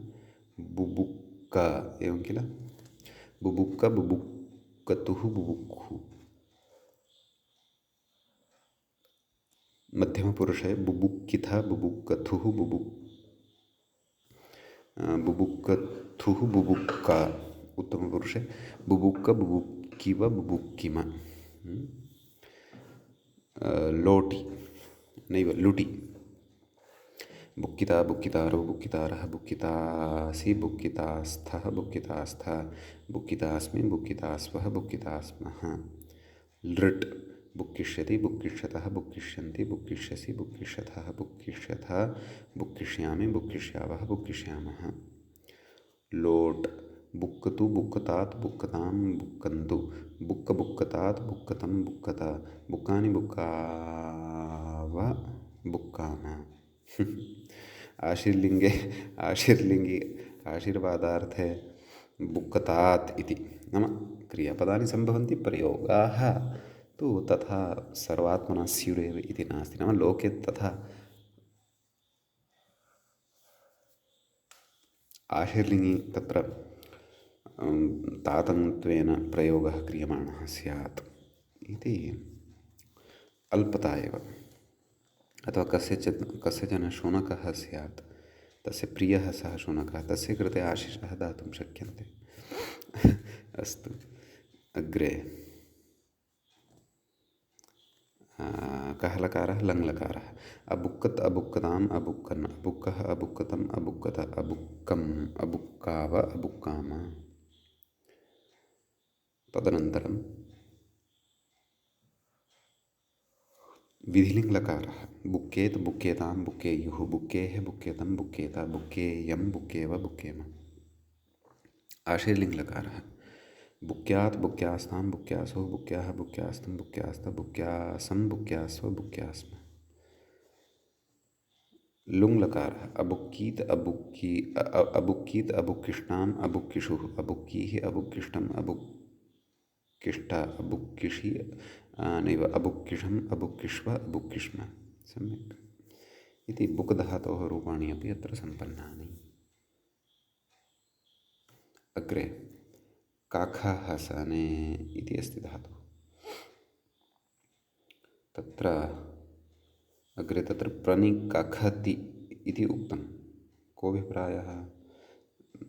[SPEAKER 1] बुबुक्क एवं किल। बुबुक्क बुबुक्कतुः बुबुक्खु। मध्यमपुरुषे बुबुक्किथ बुबुक्कथुः बुबुक्कथुः बुबुक्क। उत्तमपुरुषे बुबुक्क बुबुक्किव बुबुक्किम। लोटि नैव लुटि। बुक्किता बुक्कितारो बुक्कितारः बुक्कितासि बुक्कितास्थः बुक्कितास्थ बुक्कितास्मि बुक्कितास्वः बुक्कितास्मः। लृट् बुक्किष्यति बुक्किष्यतः बुक्किष्यन्ति बुक्किष्यसि बुक्किष्यथः बुक्किष्यथ बुक्किष्यामि बुक्किष्यावः बुक्किष्यामः। लोट् बुक्कतु बुक्कतात् बुक्कतां बुक्कन्तु बुक्क बुक्कतात् बुक्कतं बुक्कत बुक्कानि बुक्काव बुक्काम। आशीर्लिङ्गे आशीर्वादार्थे बुक्कतात् इति नाम क्रियापदानि सम्भवन्ति, प्रयोगाः तु तथा सर्वात्मना स्युरेव इति नास्ति। नाम लोके तथा आशीर्लिङ्गि तत्र तातङ्त्वेन प्रयोगः क्रियमाणः स्यात् इति अल्पता एव। अथवा कस्यचन शुनकः स्यात्, तस्य प्रियः सः शुनकः, तस्य कृते आशिषः दातुं शक्यन्ते। अस्तु। अग्रे कः लकारः लङ् लकारः। अबुक्कत् अबुक्कताम् अबुक्कन् अबुक्कः अबुक्कतम् अबुक्कत अबुक्कम् अबुक्काव अबुक्काम। तदनन्तरं विधिलिङ्ग् लकारः बुक्केत् बुक्केतां बुक्केयुः बुक्केः बुक्केतं बुक्केत बुक्केयं बुक्केव बुक्केम। आशीर्लिङ्ग् लकारः बुक्क्यात् बुक्क्यास्तां बुक्क्यासो बुक्क्याः बुक्क्यास्तं बुक्क्यास्त बुक्क्यासं बुक्क्यास्व बुक्क्यास्म। लुङ् लकारः अबुक्कीत् अबुक्कीत् अबुक्किष्टाम् अबुक्किषुः अबुक्कीः अबुक्किष्टम् अबुक्किष्ट अबुक्किषि नैव अबुक्किषम् अबुक्किष्व अबुक्किष्म। सम्यक् इति बुक् धातोः रूपाणि अपि अत्र सम्पन्नानि। अग्रे काखहसने इति अस्ति धातुः। तत्र अग्रे तत्र प्रनिकखति इति उक्तं। कोऽभिप्रायः?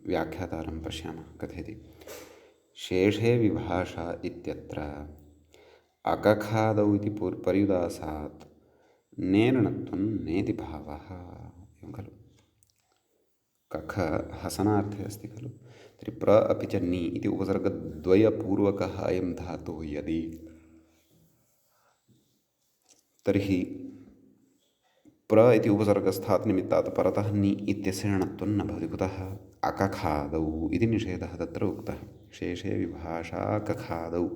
[SPEAKER 1] व्याख्यातारं पश्यामः कथयति। शेषे विभाषा इत्यत्र अकखादौ इति पर्युदासात् नेरणत्वं नेति भावः। एवं खलु। कख हसनार्थे अस्ति खलु। तर्हि प्र अपि च नि इति उपसर्गद्वयपूर्वकः अयं धातुः यदि तर्हि प्र इति उपसर्गस्थात् निमित्तात् परतः नि इत्यस्य णत्वं न भवति। कुतः? अकखादौ इति निषेधः तत्र उक्तः। शेषे विभाषा कखादौ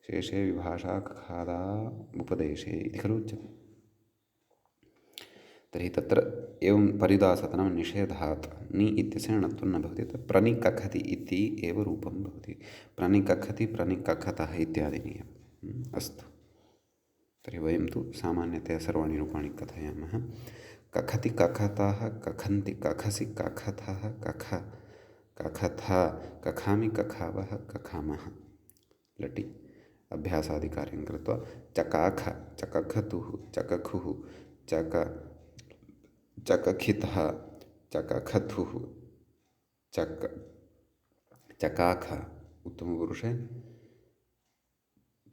[SPEAKER 1] शेषे विभाषा कखादा उपदेशे इति खलु उच्यते। तर्हि तत्र एवं पर्युदासात् नाम निषेधात् नि इत्यस्य णत्वं न भवति। तत् प्रनिकखति इति एव रूपं भवति। प्रनिकखति प्रनिकखतः इत्यादीनि। अस्तु, तर्हि वयं तु सामान्यतया सर्वाणि रूपाणि कथयामः। कखति कखतः कखन्ति कखसि कखतः कख कखथा कखामि कखावः कखामः। लटि अभ्यासादिकार्यं कृत्वा चकाख चकखतुः चकखुः चकखितः चकखथुः चकाख उत्तमपुरुषे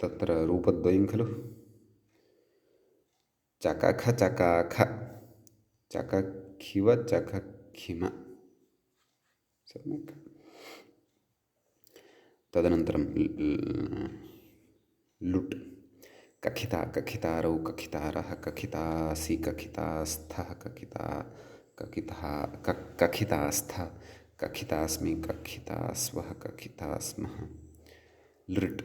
[SPEAKER 1] तत्र रूपद्वयं खलु। चकख चकाख चकखिव चकखिम। सम्यक्। तदनन्तरं लुट् कखिता कखितारौ कखितारः कखितासि कखितास्थः कखितास्थ कखितास्मि कखितास्वः कखितास्मः। लृट्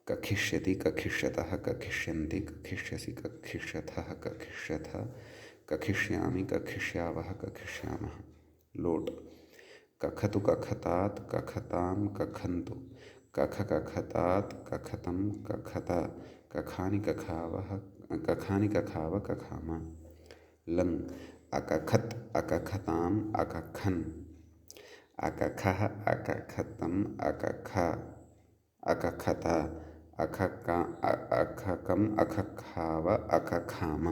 [SPEAKER 1] कखिष्यति कखिष्यतः कखिष्यन्ति कखिष्यसि कखिष्यथः कखिष्यथ कखिष्यामि कखिष्यावः कखिष्यामः। लोट् कखतु कखतात् कखतां कखन्तु कख कखतात् कखतं कखत कखानि कखावः कखानि कखाव कखाम। लङ् अकखत् अकखताम् अकखन् अकखः अकखतम् अकख अकखत अकखम् अकखाव अकखाम।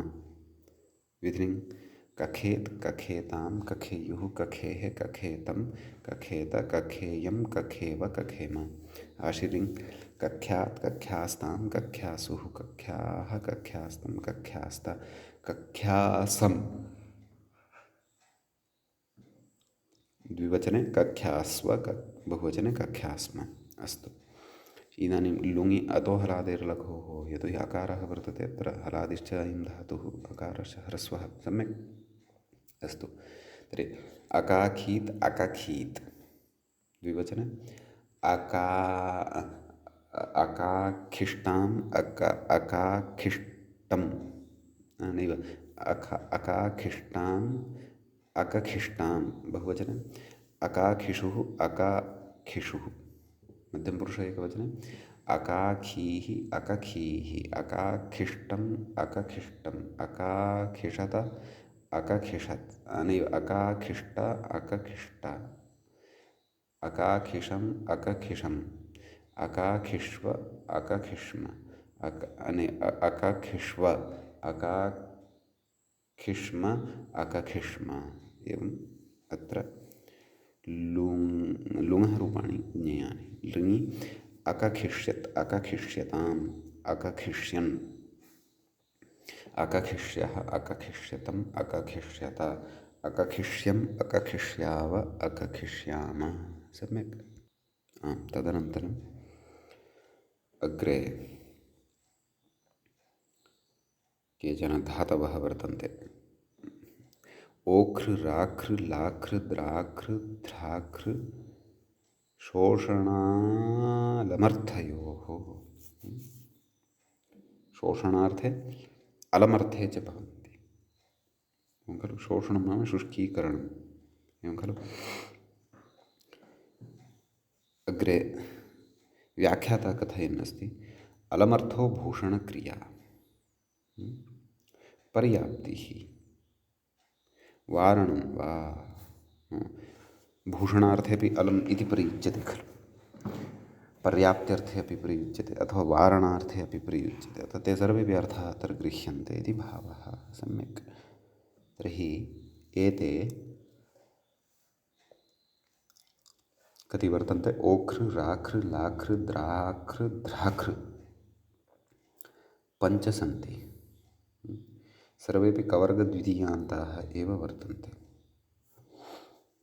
[SPEAKER 1] विधिलिङ्ग् कखेत् कखेतां कखेयुः कखेः कखेतं कखेत कखेयं कखेव कखेम। आशीर्लिङ्ग् कख्यात् कख्यास्तां कख्यासुः कख्याः कख्यास्तं कख्यास्त कख्यासं। द्विवचने कख्यास्व बहुवचने कख्यास्म। अस्तु, इदानीं लुङि अतो हलादेर्लघोः यतो हि अकारः वर्तते अत्र हलादिश्च अयं धातुः अकारश्च ह्रस्वः। सम्यक्। अस्तु, तर्हि अकाखीत् अकखीत् द्विवचने अकाखिष्टाम् अकाखिष्टं नैव अकाखिष्टाम् अकखिष्टां बहुवचने अकाखिषुः अकाखिषुः मध्यमपुरुष एकवचने अकाखीः अकखीः अकाखिष्टम् अकखिष्टम् अकाखिषत अकखिषत् नैव अकाखिष्ट अकखिष्ट अकाखिषम् अकखिषम् अकाखिष्व अकखिष्म अकखिष्व अकाखिष्म अकखिष्म। एवम् अत्र लुङः रूपाणि ज्ञेयानि। लृङि अकखिष्यत् अकखिष्यताम् अकखिष्यन् अकखिष्यः अकखिष्यतम् अकखिष्यत अकखिष्यम् अकखिष्याव अकखिष्याम। सम्यक्। तदनन्तरम् अग्रे केचन धातवः वर्तन्ते। ओघ्र राघ्र लाघ्र द्राघ्र ध्राघ्र शोषणालमर्थयोः। शोषणार्थे अलमर्थे च भवन्ति। एवं खलु। शोषणं नाम शुष्कीकरणम्। एवं खलु। अग्रे व्याख्याता कथयन् अस्ति, अलमर्थो भूषणक्रिया पर्याप्तिः वारणं वा भूषणार्थे अपि अलम् इति प्रयुज्यते खलु। पर्याप्त्यर्थे अपि प्रयुज्यते अथवा वारणार्थे अपि प्रयुज्यते। अतः ते सर्वेपि अर्थाः अत्र गृह्यन्ते इति भावः। सम्यक्। तर्हि एते कति वर्तन्ते? ओघ्र राघ्र लाघ्र द्राघ्र ध्राघ्र पञ्च सन्ति। सर्वेपि कवर्गद्वितीयान्ताः एव वर्तन्ते।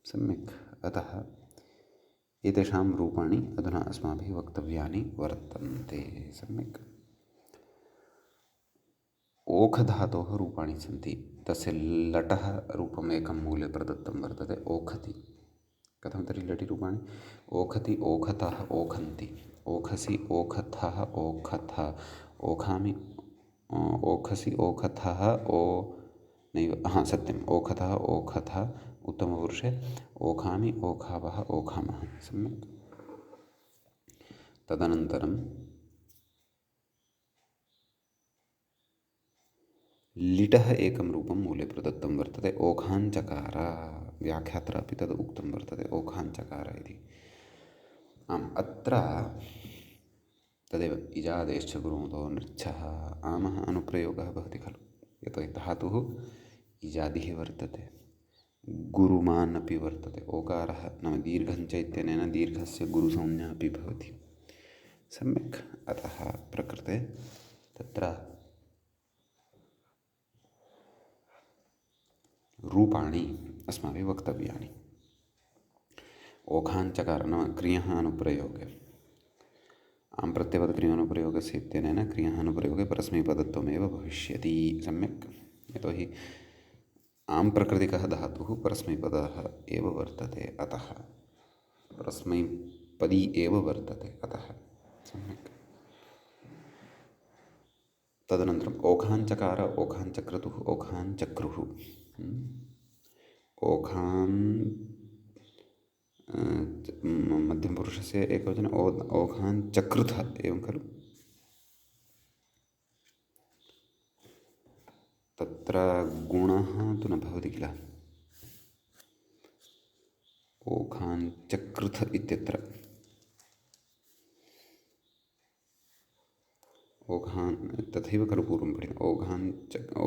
[SPEAKER 1] सम्यक्। अतः एतेषां रूपाणि अधुना अस्माभिः वक्तव्यानि वर्तन्ते। सम्यक्। ओखधातोः रूपाणि सन्ति। तस्य लटः रूपम् एकं मूले प्रदत्तं वर्तते, ओखति। कथं तर्हि लटि रूपाणि? ओखति ओखतः ओखन्ति, ओखसि ओखथः ओखथ, ओखामि ओखसि ओखथः ओ नैव सत्यम्, ओखतः ओखथ उत्तमपुरुषे, ओखामि ओखावः ओखामः। सम्यक्। तदनन्तरं लिटः एकं रूपं मूले प्रदत्तं वर्तते, ओखाञ्चकार। व्याख्यात्रापि तद् उक्तं वर्तते, ओखाञ्चकार इति। अत्र तदेव इजादेश्च गुरुमुतो नृच्छः आमः अनुप्रयोगः भवति खलु। यतोहि धातुः इजादिः वर्तते, गुरुमान् अपि वर्तते। ओकारः नाम दीर्घञ्च इत्यनेन दीर्घस्य गुरुसंज्ञा अपि भवति। सम्यक्। अतः प्रकृते तत्र रूपाणि अस्माभिः वक्तव्यानि। ओखाञ्चकार नाम क्रियः अनुप्रयोगे, आं प्रत्ययपदक्रियानुप्रयोगस्य इत्यनेन क्रियः अनुप्रयोगे परस्मैपदत्वमेव भविष्यति। सम्यक्। यतोहि आं प्रकृतिकः धातुः परस्मैपदः एव वर्तते, अतः परस्मैपदी एव वर्तते, अतः। सम्यक्। तदनन्तरम् ओखाञ्चकार ओखाञ्चक्रतुः ओखाञ्चक्रुः। ओखान् मध्यमपुरुषस्य एकवचने ओखाञ्चकृथ एवं खलु। तत्र गुणः तु न भवति किल। ओखाञ्चकृथ इत्यत्र ओखान् तथैव खलु पूर्वं पठितम्।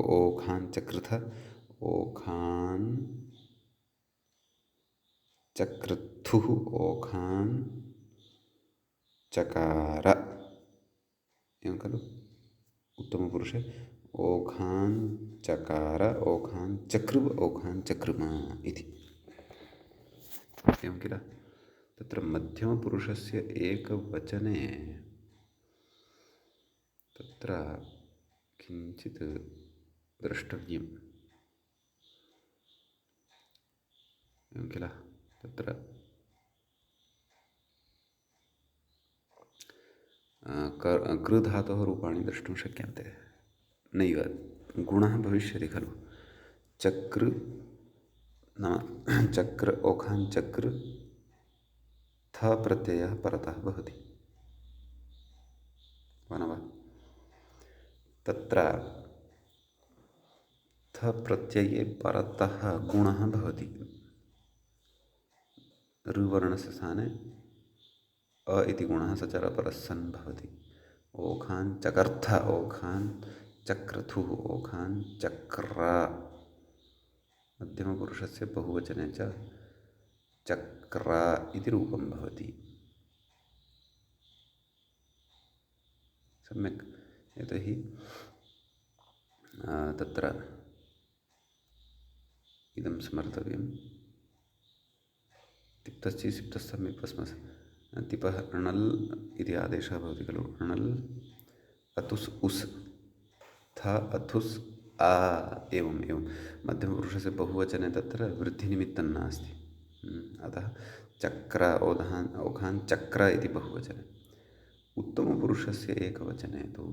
[SPEAKER 1] ओखाञ्चकृथ ओखान् चक्रथुः ओखान् चकार एवं खलु। उत्तमपुरुषे ओखान् चकार ओखान् चकृ ओखान् चकृम इति एवं किल। तत्र मध्यमपुरुषस्य एकवचने तत्र किञ्चित् द्रष्टव्यम् एवं किल। तत्र कृधातोः रूपाणि द्रष्टुं शक्यन्ते। नैव गुणः भविष्यति खलु। चक्र नाम चक्र ओखाञ्चक्र थ प्रत्ययः परतः भवति वा न वा। तत्र थ प्रत्यये परतः गुणः भवति। ऋवर्णस्य स्थाने अ इति गुणः सचरपरः सन् भवति। ओखान् चकर्थ ओखान् चक्रथुः ओखान् चक्र मध्यमपुरुषस्य बहुवचने च चक्र इति रूपं भवति। सम्यक्। यतोहि तत्र इदं स्मर्तव्यं। तिप्तश्चि सिप्तस्थं विप्पस्मस् तिपः णल् इति आदेशः भवति खलु। णल् अतुस् उस् थ अथुस् आ एवम् एवं मध्यमपुरुषस्य बहुवचने तत्र वृद्धिनिमित्तं नास्ति। अतः चक्र ओखान् चक्र इति बहुवचने। उत्तमपुरुषस्य एकवचने तु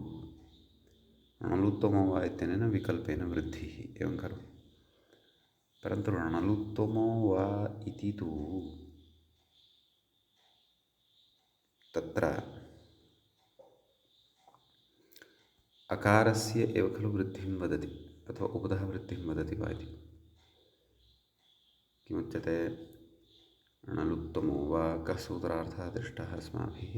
[SPEAKER 1] णलुत्तमो वा इत्यनेन विकल्पेन वृद्धिः एवं खलु। परन्तु णलुत्तमो वा इति तु तत्र अकारस्य एव खलु वृद्धिं वदति अथवा उपधः वृद्धिं वदति वा इति। किमुच्यते? णलुत्तमो वा कः सूत्रार्थः दृष्टः अस्माभिः?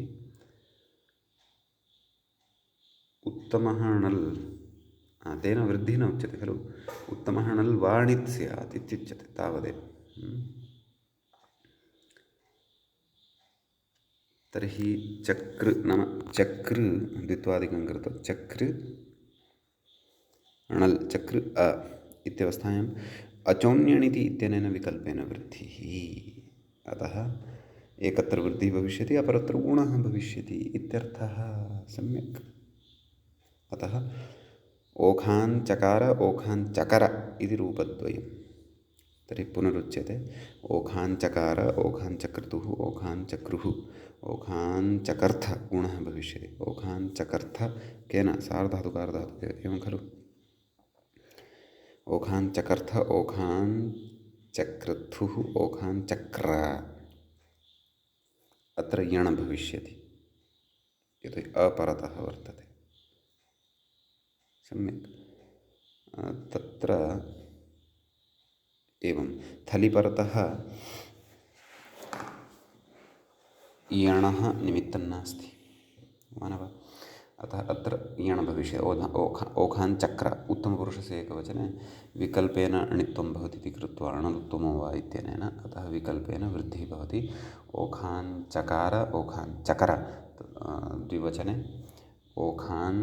[SPEAKER 1] उत्तमः णल् तेन वृद्धिः न उच्यते खलु। उत्तमः णल् वाणित् स्यात् इत्युच्यते तावदेव। तर्हि चक्र नाम चक्र द्वित्वादिकं कृत्वा चक्र णल् चक्र अ इत्यवस्थायाम् अचोन्यणिति इत्यनेन विकल्पेन वृद्धिः। अतः एकत्र वृद्धिः भविष्यति अपरत्र गुणः भविष्यति इत्यर्थः। सम्यक्। अतः ओखान् चकार ओखान् चकर इति रूपद्वयं। तर्हि पुनरुच्यते ओखान् चकार ओखान् चक्रतुः ओखान् चक्रुः ओखान् चकर्थ गुणः भविष्यति। ओखान् चकर्थ केन? सार्वधातुकारधातुके एवं खलु। ओखान् चकर्थ ओखान् चक्रतुः ओखान् चक्र अत्र यण भविष्यति यतोहि अपरतः वर्तते। सम्यक्। तत्र एवं थलिपरतः यणः निमित्तं नास्ति मानव। अतः अत्र यण भविष्यति। ओखान् चक्र उत्तमपुरुषस्य एकवचने विकल्पेन अणित्वं भवति इति कृत्वा अणलुत्तमो वा इत्यनेन अतः विकल्पेन वृद्धिः भवति। ओखान् चकार ओखान् चकर द्विवचने ओखान्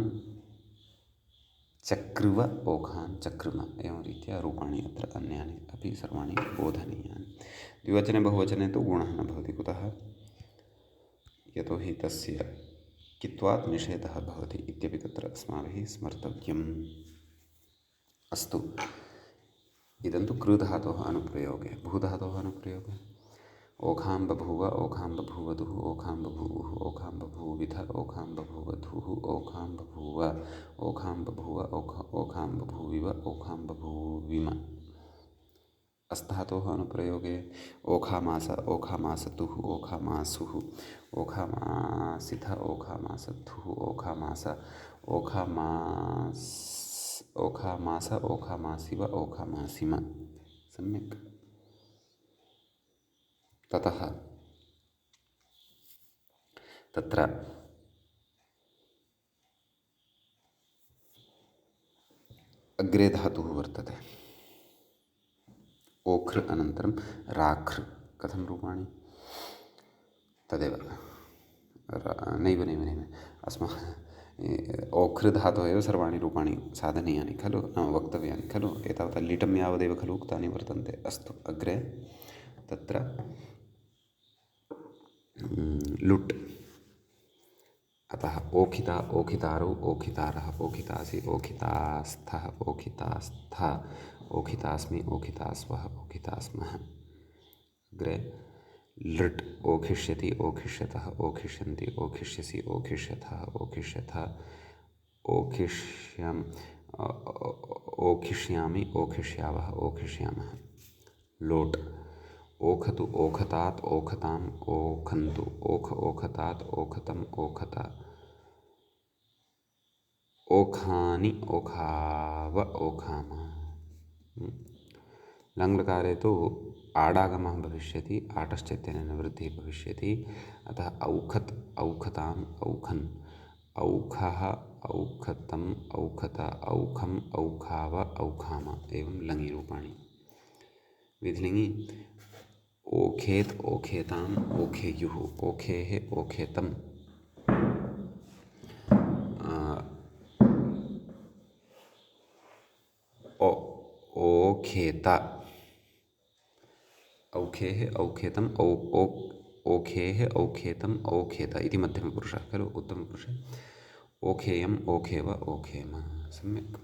[SPEAKER 1] चक्रुव ओखान् चक्रुम एवं रीत्या रूपाणि अत्र अन्यानि अपि सर्वाणि बोधनीयानि। द्विवचने बहुवचने तु गुणः न भवति। कुतः? यतोहि तस्य कित्वात् निषेधः भवति इत्यपि तत्र अस्माभिः स्मर्तव्यम्। अस्तु। इदं तु कृधातोः अनुप्रयोगे। भूधातोः अनुप्रयोगे ओखां बभूव ओखां बभूवधुः ओखां बभूवुः ओखां बभूविध ओखां बभूवधुः ओखां बभूव ओखां बभूव ओखां बभूविव ओखां बभूविम। अस्थातोः अनुप्रयोगे ओखामास ओखामासतुः ओखामासुः ओखामासिथ ओखामासथुः ओखामास ओखामास ओखामासिव ओखामासिम। सम्यक्। ततः तत्र अग्रे धातुः वर्तते। ओख्र अनन्तरं राख्र कथं रूपाणि? तदेव नैव नैव नैव ओख्र धातोः एव सर्वाणि रूपाणि साधनीयानि खलु वक्तव्यानि खलु। एतावता लिटं यावदेव खलु उक्तानि वर्तन्ते। अस्तु अग्रे तत्र लुट्। अतः ओखिता ओखितारौ ओखितारः ओखितासि ओखितास्थः ओखितास्था ओखितास्मि ओखितास्वः ओखितास्मः। अग्रे लृट् ओखिष्यति ओखिष्यतः ओखिष्यन्ति ओखिष्यसि ओखिष्यथः ओखिष्यथ ओखिष्यम् ओखिष्यामि ओखिष्यावः ओखिष्यामः। लोट् ओखतु ओखतात् ओखताम् ओखन्तु ओख ओखतात् ओखतम् ओखत ओखानि ओखाव ओखाम। लङ्लकारे तु आडागमः भविष्यति आटश्च इत्यनेन वृद्धिः भविष्यति। अतः औखत् औखताम् औखन् औखः औखतम् औखत औखम् औखाव औखाम एवं लङि रूपाणि। विधिलिङि ओखेत् ओखेताम् ओखेयुः ओखेः ओखेतम् औखेत, औखेः औखेतम् ओखेः औखेतम् औखेत इति मध्यमपुरुषः खलु। उत्तमपुरुषे ओखेयम् ओखेव ओखेम, सम्यक्।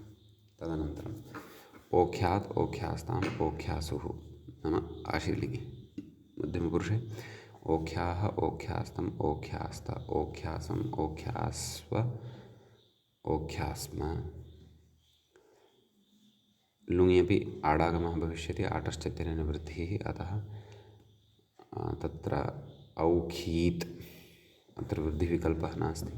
[SPEAKER 1] तदनन्तरम् ओख्यात् ओख्यास्ताम् ओख्यासुः नाम आशीर्लिङ्गे। मध्यमपुरुषे ओख्याः ओख्यास्तम् ओख्यास्त ओख्यासम् ओख्यास्व ओख्यास्म। लुङि अपि आडागमः भविष्यति, आटश्चत्यनेन वृद्धिः, अतः तत्र औखीत् अत्र वृद्धिविकल्पः नास्ति।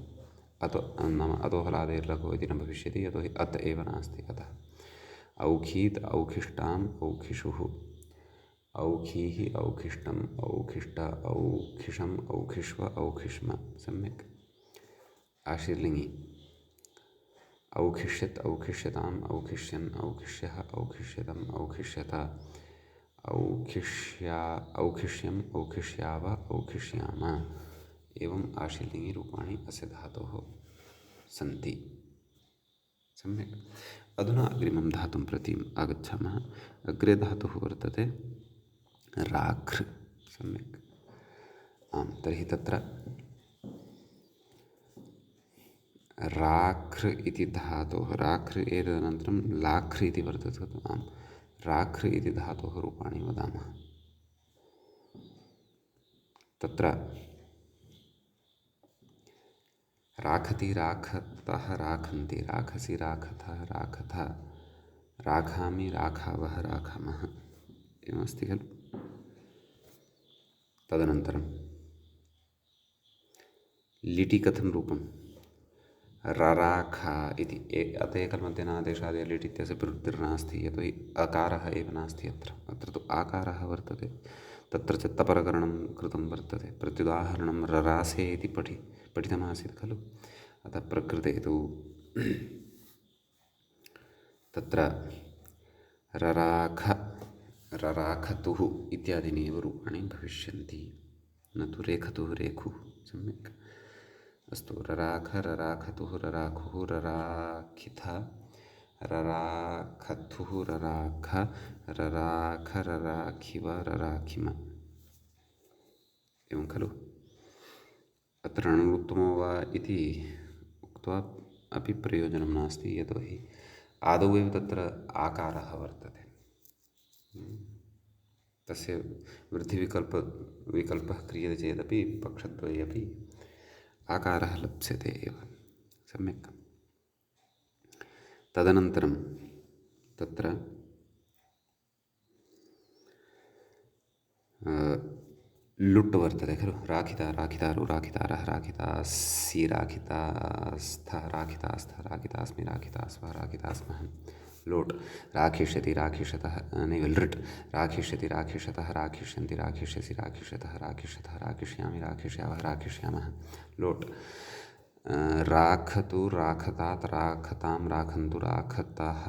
[SPEAKER 1] अतो नाम अतोहलादेर्लघु इति न भविष्यति, यतोहि अत् एव नास्ति। अतः औखीत् औखिष्टाम् औखिषुः, औखीः औखिष्टम् औखिष्ट औखिषम् औखिष्व औखिष्म, सम्यक्। आशीर्लिङ्गि औखिष्यत् औखिष्यताम् औखिष्यन् औखिष्यः औखिष्यतम् औखिष्यत औखिष्या औखिष्यम् औखिष्याव औखिष्याम। एवम् आशीर्लिङ्गि रूपाणि अस्य धातोः सन्ति, सम्यक्। अधुना अग्रिमं धातुं प्रति आगच्छामः। अग्रे धातुः वर्तते राख्, सम्यक्। आं, तर्हि तत्र राख् इति धातोः, राख् एतदनन्तरं लाख् इति वर्तते। आं, राख् इति धातोः रूपाणि वदामः। तत्र राखति राखतः राखन्ति, राखसि राखतः राखथ, राखामि राखावः राखामः, एवमस्ति खलु। तदनन्तरं लिटि कथं रूपं, रराख इति। अत एकर्मध्यनादेशादि लिट् इत्यस्य प्रवृत्तिर्नास्ति, यतोहि अकारः एव नास्ति अत्र तु आकारः वर्तते। तत्र च तपरकरणं कृतं वर्तते। प्रत्युदाहरणं ररासे इति पठितमासीत् खलु। अतः प्रकृते तु तत्र रराख रराखतुः इत्यादीनि एव रूपाणि भविष्यन्ति, न तु रेखतुः रेखुः, सम्यक्। अस्तु, रराख रराखतुः रराखुः रराखिथ रराखथुः रराख रराख रराखिव रराखिम, एवं खलु। अत्र णुत्तमो वा इति उक्त्वा अपि प्रयोजनं नास्ति, यतोहि आदौ एव तत्र आकारः वर्तते। तस्य विकल्पः क्रियते चेदपि पक्षद्वये अपि आकारः लप्स्यते एव, सम्यक्। तदनन्तरं तत्र लुट् वर्तते खलु। राखिता राखितारु राखितारः राखितासि राखितास्थः राखितास्थः राखितास्मि राखितास्वः राखितास्मः। लोट् राखिष्यति राखिष्यतः नैव लृट् राखिष्यति राखिष्यतः राखिष्यन्ति राखिष्यसि राखिष्यतः राखिष्यतः राखिष्यामि राखिष्यावः राखिष्यामः। लोट् राखतु राखतात् राखतां राखन्तु राखतः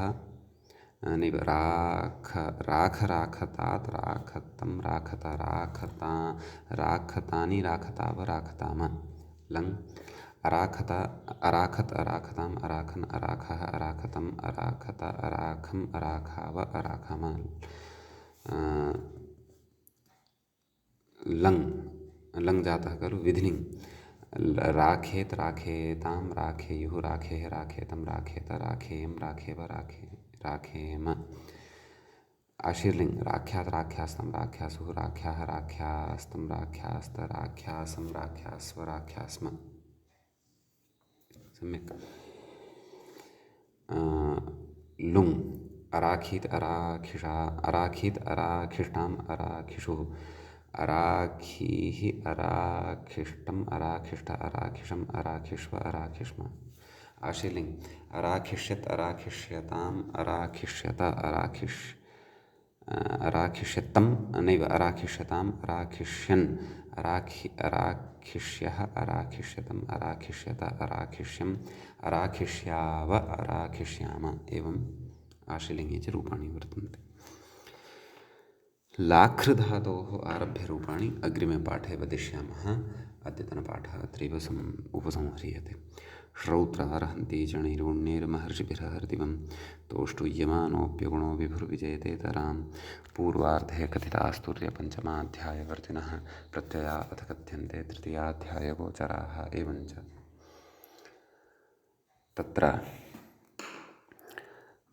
[SPEAKER 1] नैव राख राखतात् राखतं राखत राखता राखतानि राखताव राखताम। लङ् अराखत अराखत अराखताम् अराखन् अराखः अराखतम् अराखत अराखम् अराखाव अराखम। लङ् लङ् जातः खलु, विधिलिङ् राखेत् राखेतां राखेयुः राखेः राखेतं राखेत राखेयं राखेव राखेम। आशीर्लिङ् राख्यात् राख्यास्तं राख्यासुः राख्याः राख्यास्तं राख्यास्त राख्यासं राख्यास्व राख्यास्म, सम्यक्। लुङ् अराखीत् अराखिषा अराखीत् अराखिष्टाम् अराखिषुः अराखीः अराखिष्टम् अराखिष्ट अराखिषम् अराखिष्व अराखिष्म। आशीर्लिङ् अराखिष्यत् अराखिष्यताम् अराखिष्यत अराखिष्यतं नैव अराखिष्यताम् अराखिष्यन् अराखिष्यः अराखिष्यतम् अराखिष्यत अराखिष्यम् अराखिष्याव अराखिष्याम। एवम् आशीर्लिङ्गे च रूपाणि वर्तन्ते। लाखृधातोः आरभ्यरूपाणि अग्रिमे पाठे वदिष्यामः। अद्यतनपाठः अत्रैव उपसंह्रियते। श्रौत्रार्हन्ति जणैरुण्यैर्महर्षिभिरहर्दिवं तोष्टुयमानोऽप्यगुणो विभुर्विजयतेतरां पूर्वार्धे कथितास्तुर्यपञ्चमाध्यायवर्तिनः प्रत्यया अथ कथ्यन्ते तृतीयाध्यायगोचराः एवञ्च तत्र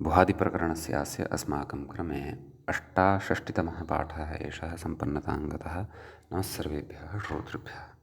[SPEAKER 1] भुहादिप्रकरणस्यास्य अस्माकं क्रमे अष्टाषष्टितमः पाठः एषः सम्पन्नतां गतः। नमः सर्वेभ्यः श्रोतृभ्यः।